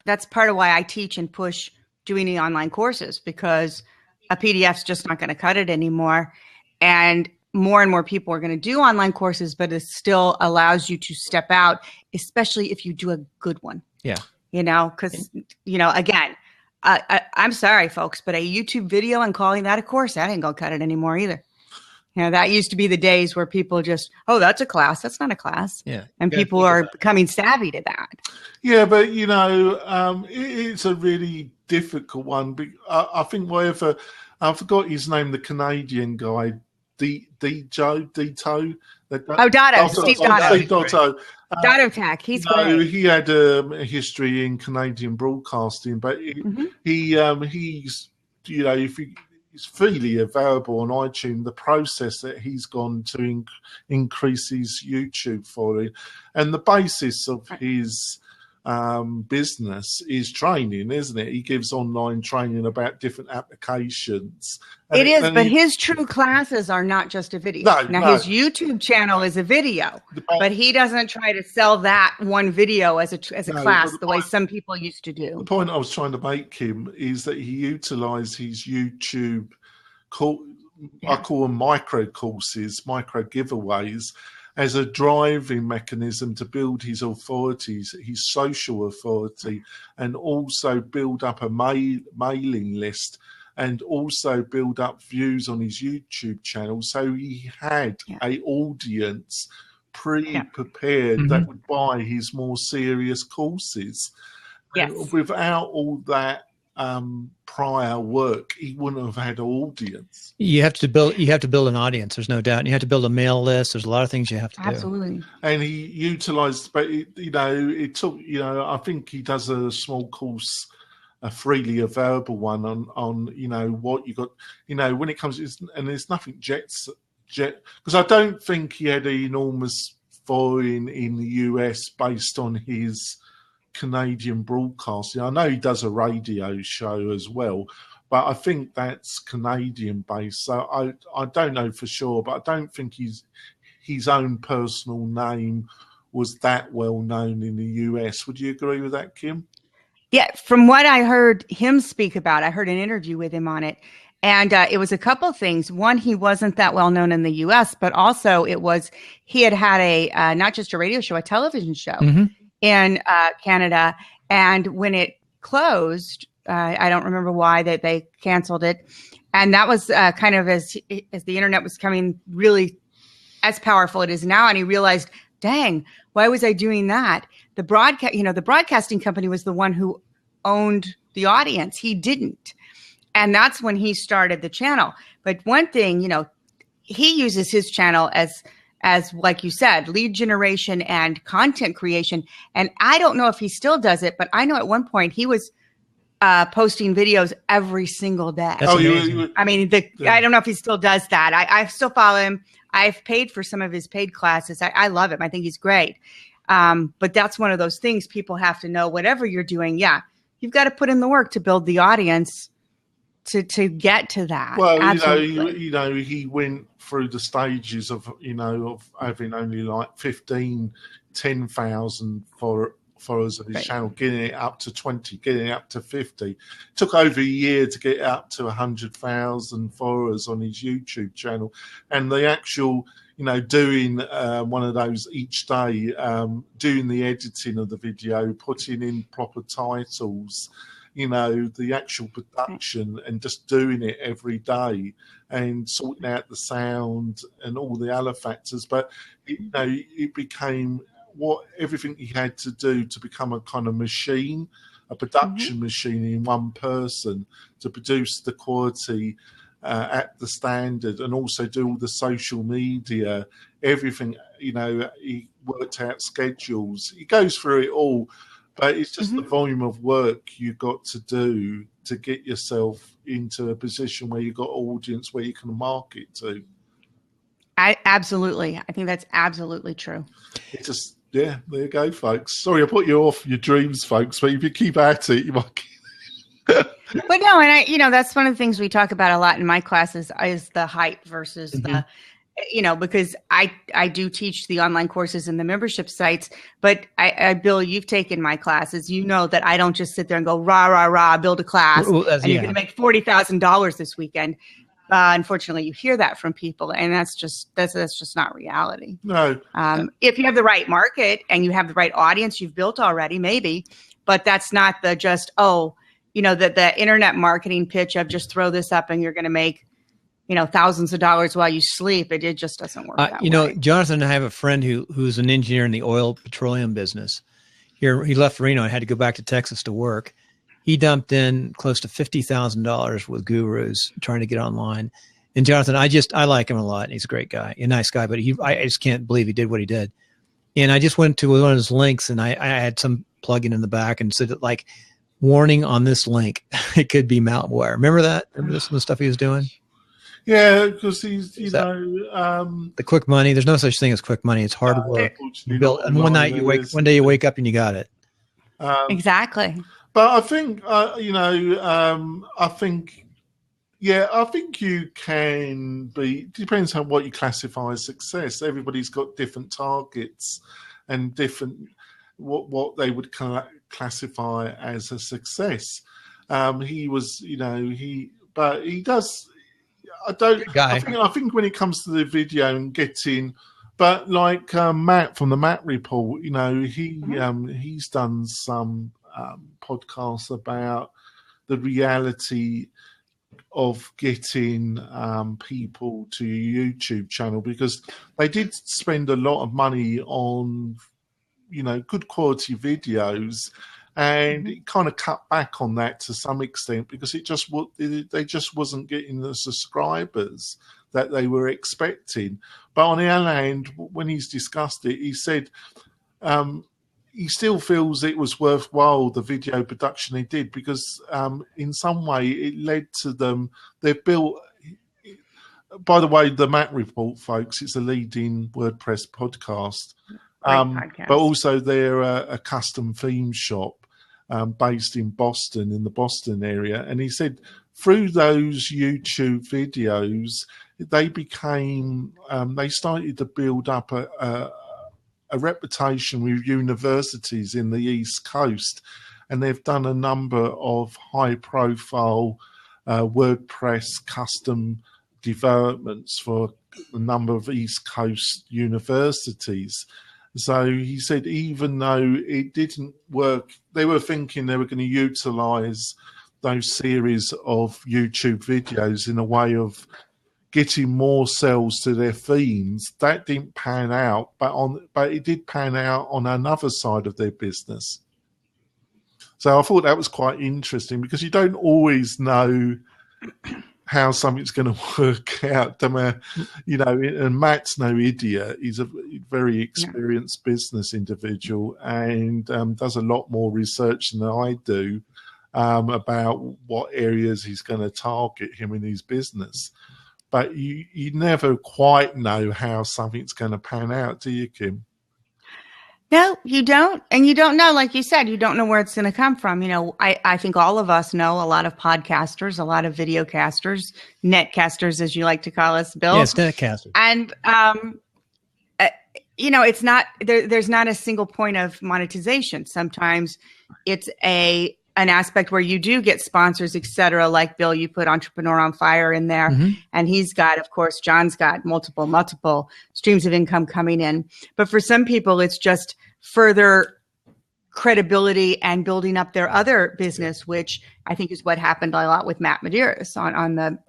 that's part of why I teach and push doing the online courses, because a PDF's just not going to cut it anymore. And more people are going to do online courses, but it still allows you to step out, especially if you do a good one. Yeah. Because, again, I'm sorry, folks, but a YouTube video and calling that a course, that ain't going to cut it anymore either. That used to be the days where people just, oh, that's a class. That's not a class. Yeah. And people are becoming savvy to that. Yeah, but, it's a really difficult one. I think I forgot his name, the Canadian guy, Dotto. Steve Dotto. Dotto Tech. He's great. He had a history in Canadian broadcasting, but he's it's freely available on iTunes. The process that he's gone to increase his YouTube following, and the basis of his business is training, isn't it? He gives online training about different applications. But his true classes are not just a video. His YouTube channel is a video, but he doesn't try to sell that one video as a class the way some people used to do. The point I was trying to make, Kim, is that he utilized his YouTube, I call them micro courses, micro giveaways, as a driving mechanism to build his authorities, his social authority, and also build up a mailing list, and also build up views on his YouTube channel. So he had an audience pre-prepared that would buy his more serious courses. Yes. And without all that prior work, he wouldn't have had an audience. You have to build an audience. There's no doubt. And you have to build a mail list. There's a lot of things you have to do. Absolutely. And he utilized, but it took, I think he does a small course, a freely available one on what you got, when it comes, and there's nothing because I don't think he had an enormous following in the US based on his Canadian broadcasting. I know he does a radio show as well, but I think that's Canadian based. So I don't know for sure, but I don't think his own personal name was that well known in the US. Would you agree with that, Kim? Yeah, from what I heard him speak about, I heard an interview with him on it. And it was a couple of things. One, he wasn't that well known in the US, but also he had a, not just a radio show, a television show in Canada. And when it closed, I don't remember why they canceled it. And that was kind of as the internet was coming really as powerful it is now. And he realized, dang, why was I doing that? The broadcasting company was the one who owned the audience. He didn't. And that's when he started the channel. But one thing, he uses his channel as as, like you said, lead generation and content creation. And I don't know if he still does it, but I know at one point he was posting videos every single day. That's amazing. I mean, I don't know if he still does that. I still follow him. I've paid for some of his paid classes. I love him. I think he's great. But that's one of those things people have to know. Whatever you're doing, you've got to put in the work to build the audience to get to that. Well, Absolutely. he went through the stages of having only like 10,000 followers of his channel, getting it up to 20, getting it up to 50. It took over a year to get up to 100,000 followers on his YouTube channel. And the actual, doing one of those each day, doing the editing of the video, putting in proper titles, the actual production, and just doing it every day and sorting out the sound and all the other factors. But, it became everything he had to do to become a kind of machine, a production machine in one person to produce the quality at the standard, and also do all the social media, everything. He worked out schedules. He goes through it all, but it's just the volume of work you've got to do to get yourself into a position where you've got audience where you can market to. Absolutely. I think that's absolutely true. It's just, there you go, folks. Sorry, I put you off your dreams, folks, but if you keep at it, you might. But no, and that's one of the things we talk about a lot in my classes is the hype versus the, because I do teach the online courses and the membership sites, but Bill, you've taken my classes. You know that I don't just sit there and go, rah, rah, rah, build a class, and you're going to make $40,000 this weekend. Unfortunately, you hear that from people, and that's just not reality. No. If you have the right market and you have the right audience you've built already, maybe, but that's not the the internet marketing pitch of just throw this up and you're going to make, thousands of dollars while you sleep. It just doesn't work that way. Jonathan, I have a friend who's an engineer in the oil petroleum business. He left Reno and had to go back to Texas to work. He dumped in close to $50,000 with gurus trying to get online. And Jonathan, I like him a lot. He's a great guy, a nice guy, but I just can't believe he did what he did. And I just went to one of his links, and I had some plugin in the back and said, warning on this link, it could be malware. Remember that? Remember this the stuff he was doing? Yeah, because he's, the quick money. There's no such thing as quick money. It's hard work. You build, and one day you wake up and you got it. Exactly. But I think, I think you can be, depends on what you classify as success. Everybody's got different targets and different, what they would classify as a success. He was, but he does, I think when it comes to the video and getting, but like Matt from the Matt Report, he's done some podcasts about the reality of getting people to your YouTube channel, because they did spend a lot of money on, good quality videos, and it kind of cut back on that to some extent because they just wasn't getting the subscribers that they were expecting. But on the other hand, when he's discussed it, he said he still feels it was worthwhile, the video production they did, because in some way it led to them. They've built, by the way, the Matt Report, folks, it's a leading WordPress podcast. But also they're a custom theme shop based in Boston, in the Boston area. And he said through those YouTube videos, they became, they started to build up a reputation with universities in the East Coast, and they've done a number of high-profile WordPress custom developments for a number of East Coast universities. So he said even though it didn't work, they were thinking they were going to utilize those series of YouTube videos in a way of getting more sales to their themes. That didn't pan out, but it did pan out on another side of their business. So I thought that was quite interesting, because you don't always know how something's going to work out. You know, and Matt's no idiot. He's a very experienced business individual and does a lot more research than I do about what areas he's going to target him in his business. But you never quite know how something's going to pan out, do you, Kim? No, you don't. And you don't know, like you said, you don't know where it's going to come from. You know, I think all of us know a lot of podcasters, a lot of videocasters, netcasters, as you like to call us, Bill. Yes, netcasters. And, you know, it's not, there's not a single point of monetization. Sometimes it's an aspect where you do get sponsors, et cetera. Like Bill, you put Entrepreneur on Fire in there, and he's got, of course, John's got multiple streams of income coming in. But for some people, it's just further credibility and building up their other business, which I think is what happened a lot with Matt Medeiros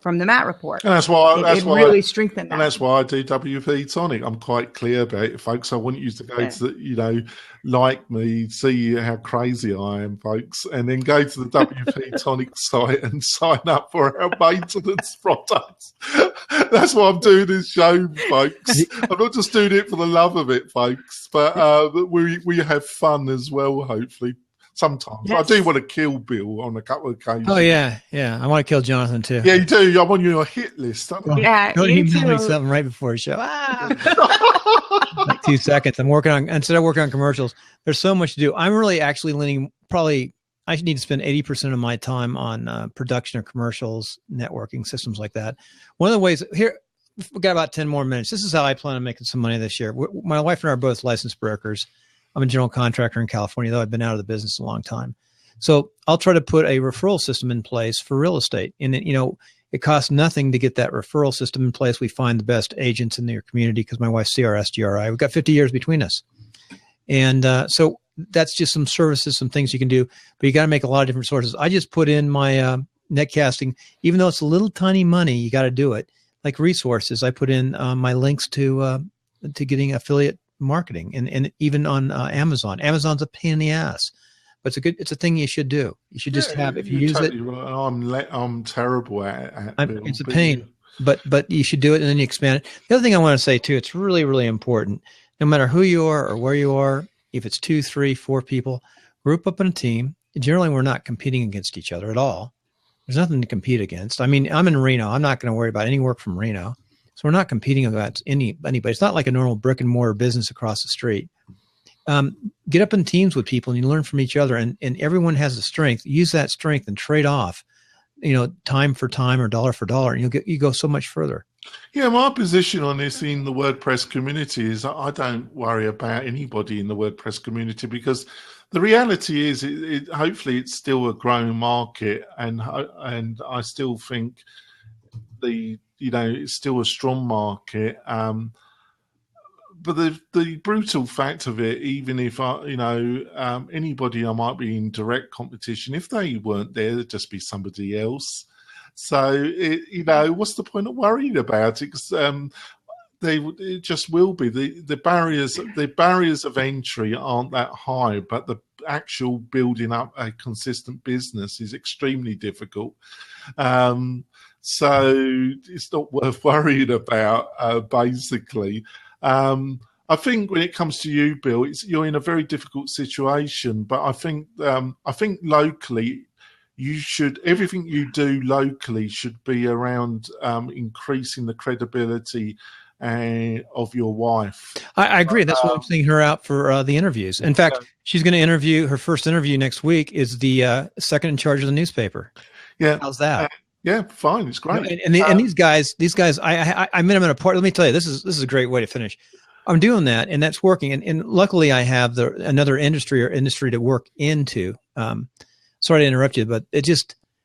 from the Matt Report. And that's why it really strengthened that. And that's why I do WP-Tonic. I'm quite clear about it, folks. I want you to go to the, you know, like me, see how crazy I am, folks, and then go to the WP-Tonic site and sign up for our maintenance products. That's why I'm doing this show, folks. I'm not just doing it for the love of it, folks, but we have fun as well, hopefully. Sometimes. Yes. I do want to kill Bill on a couple of occasions. Oh, yeah. I want to kill Jonathan, too. Yeah, you do. I'm on your hit list. Yeah, go email me something right before the show. Like 2 seconds. Instead of working on commercials, there's so much to do. I'm really actually leaning, I need to spend 80% of my time on production of commercials, networking, systems like that. One of the ways, here, we've got about 10 more minutes. This is how I plan on making some money this year. My wife and I are both licensed brokers. I'm a general contractor in California, though I've been out of the business a long time. So I'll try to put a referral system in place for real estate. And, it costs nothing to get that referral system in place. We find the best agents in your community because my wife's CRS, GRI. We've got 50 years between us. And so that's just some services, some things you can do. But you got to make a lot of different sources. I just put in my netcasting, even though it's a little tiny money, you got to do it. Like resources, I put in my links to getting affiliate marketing and even on Amazon. Amazon's a pain in the ass, but it's a thing you should do. You should just have, if you use it. Right. I'm terrible at it. It's a pain, but you should do it and then you expand it. The other thing I want to say too, it's really, really important. No matter who you are or where you are, if it's 2, 3, 4 people, group up in a team. Generally, we're not competing against each other at all. There's nothing to compete against. I mean, I'm in Reno. I'm not going to worry about any work from Reno. So we're not competing against anybody. It's not like a normal brick and mortar business across the street. Get up in teams with people and you learn from each other, and everyone has a strength. Use that strength and trade off, time for time or dollar for dollar, and you go so much further. Yeah, my position on this in the WordPress community is I don't worry about anybody in the WordPress community because the reality is, hopefully, it's still a growing market, and I still think it's still a strong market. But the brutal fact of it, even if anybody I might be in direct competition, if they weren't there, there'd just be somebody else. So what's the point of worrying about it? Because it just will be. The barriers of entry aren't that high, but the actual building up a consistent business is extremely difficult. So it's not worth worrying about, basically. I think when it comes to you, Bill, you're in a very difficult situation. But I think locally, everything you do locally should be around increasing the credibility of your wife. I agree. That's why I'm sending her out for the interviews. In fact, she's going to interview. Her first interview next week is the second in charge of the newspaper. Yeah, how's that? Yeah, fine. It's great. And these guys, I met them in a party. Let me tell you, this is a great way to finish. I'm doing that, and that's working. And luckily, I have another industry to work into. Sorry to interrupt you, but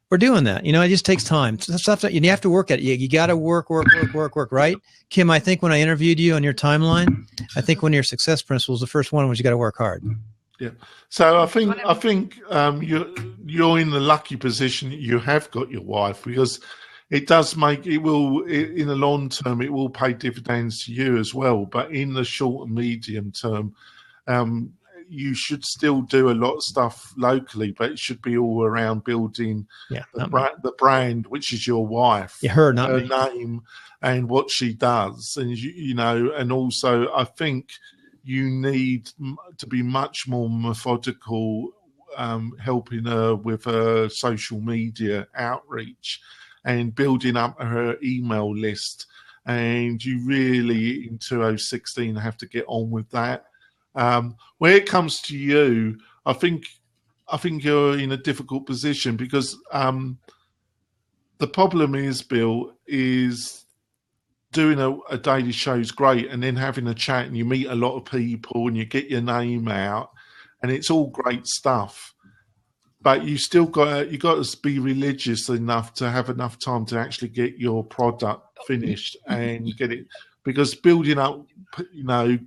we're doing that. It just takes time. Stuff that you have to work at. You got to work, right? Kim, I think when I interviewed you on your timeline, I think one of your success principles, the first one was you got to work hard. Yeah. So I think you're in the lucky position that you have got your wife, because in the long term, it will pay dividends to you as well. But in the short and medium term, you should still do a lot of stuff locally, but it should be all around building the brand, which is your wife, her, not her me. name, and what she does. And, you know, and also I think you need to be much more methodical, helping her with her social media outreach and building up her email list. And you really, in 2016, have to get on with that. When it comes to you, I think you're in a difficult position because the problem is, Bill, is doing a daily show is great, and then having a chat and you meet a lot of people and you get your name out, and it's all great stuff. But you still got to be religious enough to have enough time to actually get your product finished and get it, because building up, you know,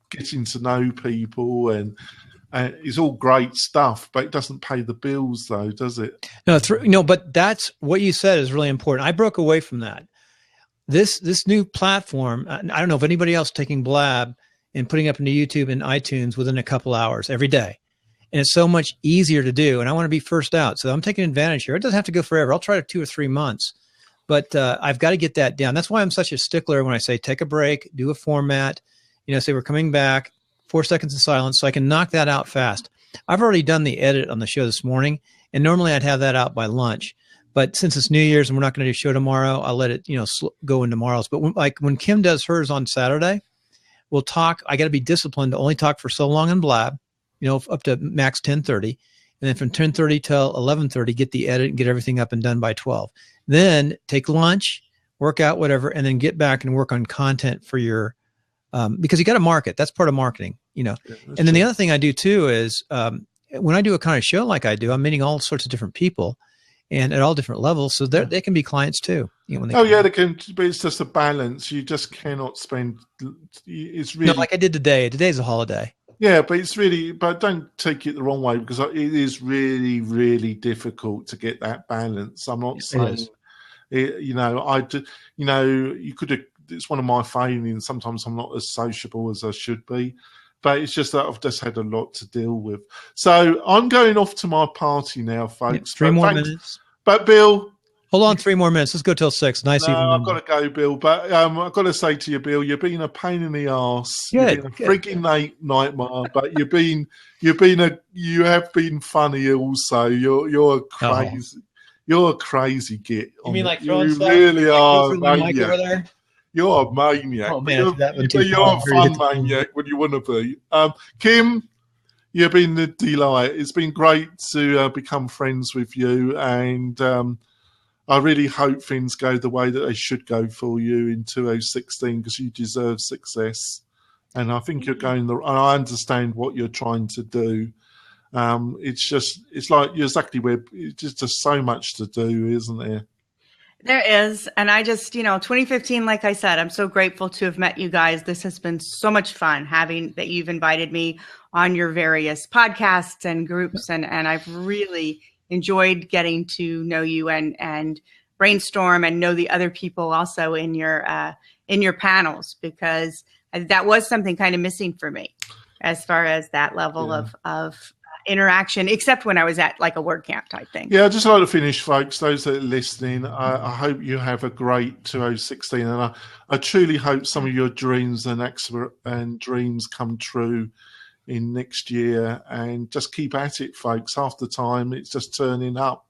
getting to know people and it's all great stuff, but it doesn't pay the bills, though, does it? No, but that's what you said is really important. I broke away from that. This new platform, I don't know if anybody else taking Blab and putting up into YouTube and iTunes within a couple hours every day. And it's so much easier to do. And I want to be first out. So I'm taking advantage here. It doesn't have to go forever. I'll try it 2 or 3 months. But I've got to get that down. That's why I'm such a stickler when I say take a break, do a format, you know, say we're coming back, 4 seconds of silence, so I can knock that out fast. I've already done the edit on the show this morning, and normally I'd have that out by lunch. But since it's New Year's and we're not going to do a show tomorrow, I'll let it, you know, go in tomorrow's. But when Kim does hers on Saturday, we'll talk. I got to be disciplined to only talk for so long in Blab, you know, up to max 10:30. And then from 10:30 till 11:30, get the edit and get everything up and done by 12. Then take lunch, work out, whatever, and then get back and work on content for your, because you got to market. That's part of marketing, you know. Yeah, and then true. the other thing I do too is when I do a kind of show like I do, I'm meeting all sorts of different people and at all different levels. So they can be clients too. You know, when they they can, but it's just a balance. You just cannot spend, it's really. No, like I did today. Today's a holiday. Yeah, but it's really, but don't take it the wrong way, because it is really, really difficult to get that balance. I'm not saying, you know, you could have, it's one of my failings. Sometimes I'm not as sociable as I should be, but it's just that I've just had a lot to deal with. So I'm going off to my party now, folks. 3 more minutes. But Bill, hold on 3 more minutes. Let's go till 6. Nice evening. I've got to go, Bill. But I've got to say to you, Bill, you've been a pain in the arse. You've been a freaking nightmare. But you have been funny also. You're crazy. You're a crazy git. You mean like throwing you stuff? really are, Mic over there? You're a maniac. Oh man, you're a fun maniac when you want to be. Kim, you've been the delight. It's been great to become friends with you, and I really hope things go the way that they should go for you in 2016, because you deserve success. And I think you're going and I understand what you're trying to do. It's like you're exactly where it's just so much to do, isn't there? There is. And I just, 2015, like I said, I'm so grateful to have met you guys. This has been so much fun having that you've invited me on your various podcasts and groups. And I've really enjoyed getting to know you and brainstorm and know the other people also in your panels, because that was something kind of missing for me as far as that level of interaction, except when I was at like a WordCamp type thing. Yeah, I'd just like to finish, folks, those that are listening, I hope you have a great 2016, and I truly hope some of your dreams and dreams come true in next year, and just keep at it, folks. Half the time it's just turning up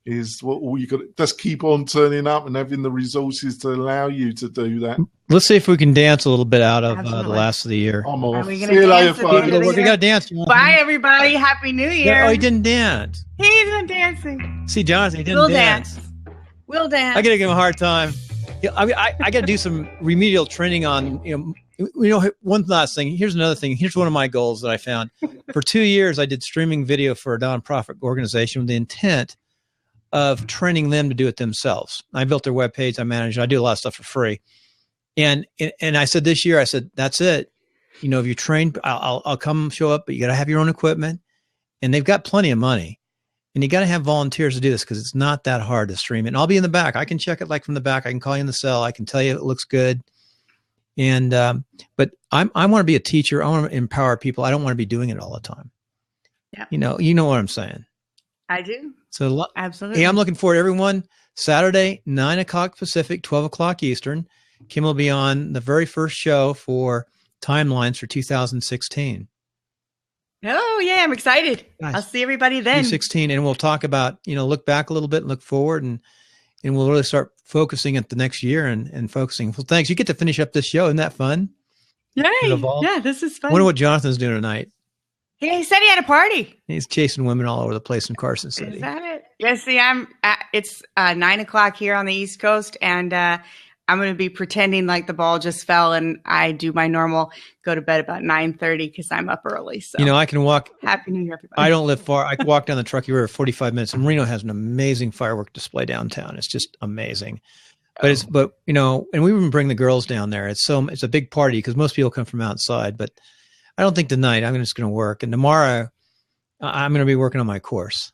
is what all you got. Just keep on turning up and having the resources to allow you to do that. Let's see if we can dance a little bit out of the last of the year. I'm off. Are we See gonna you later, dance at the end of folks. the We got to dance. Bye, everybody. Happy New Year. Oh, he didn't dance. He isn't dancing. See, Jonathan, he didn't We'll dance. We'll dance. I got to give him a hard time. Yeah, I got to do some remedial training on, one last thing. Here's another thing. Here's one of my goals that I found. For 2 years, I did streaming video for a nonprofit organization with the intent of training them to do it themselves. I built their webpage. I manage it. I do a lot of stuff for free. And I said this year, I said, that's it. If you train, I'll come show up, but you got to have your own equipment. And they've got plenty of money. And you got to have volunteers to do this, because it's not that hard to stream it. And I'll be in the back. I can check it like from the back. I can call you in the cell. I can tell you it looks good. And but I want to be a teacher. I want to empower people. I don't want to be doing it all the time. Yeah. You know what I'm saying. I do. So Absolutely. hey, I'm looking forward to everyone. Saturday, 9:00 Pacific, 12:00 Eastern. Kim will be on the very first show for timelines for 2016. Oh yeah, I'm excited. Nice. I'll see everybody then. 2016, and we'll talk about, look back a little bit and look forward, and we'll really start focusing at the next year and focusing. Well, thanks. You get to finish up this show. Isn't that fun? Yay. Yeah, this is fun. I wonder what Jonathan's doing tonight. He said he had a party. He's chasing women all over the place in Carson City. Is that it? Yeah, see, it's 9:00 here on the East Coast, and I'm going to be pretending like the ball just fell, and I do my normal go to bed about 9:30 because I'm up early. So I can walk. Happy New Year, everybody. I don't live far. I can walk down the Truckee River 45 minutes, and Reno has an amazing firework display downtown. It's just amazing. But and we even bring the girls down there. It's a big party because most people come from outside. But I don't think tonight. I'm just going to work, and tomorrow I'm going to be working on my course.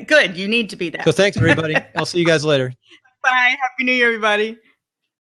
Good. You need to be there. So thanks, everybody. I'll see you guys later. Bye. Happy New Year, everybody.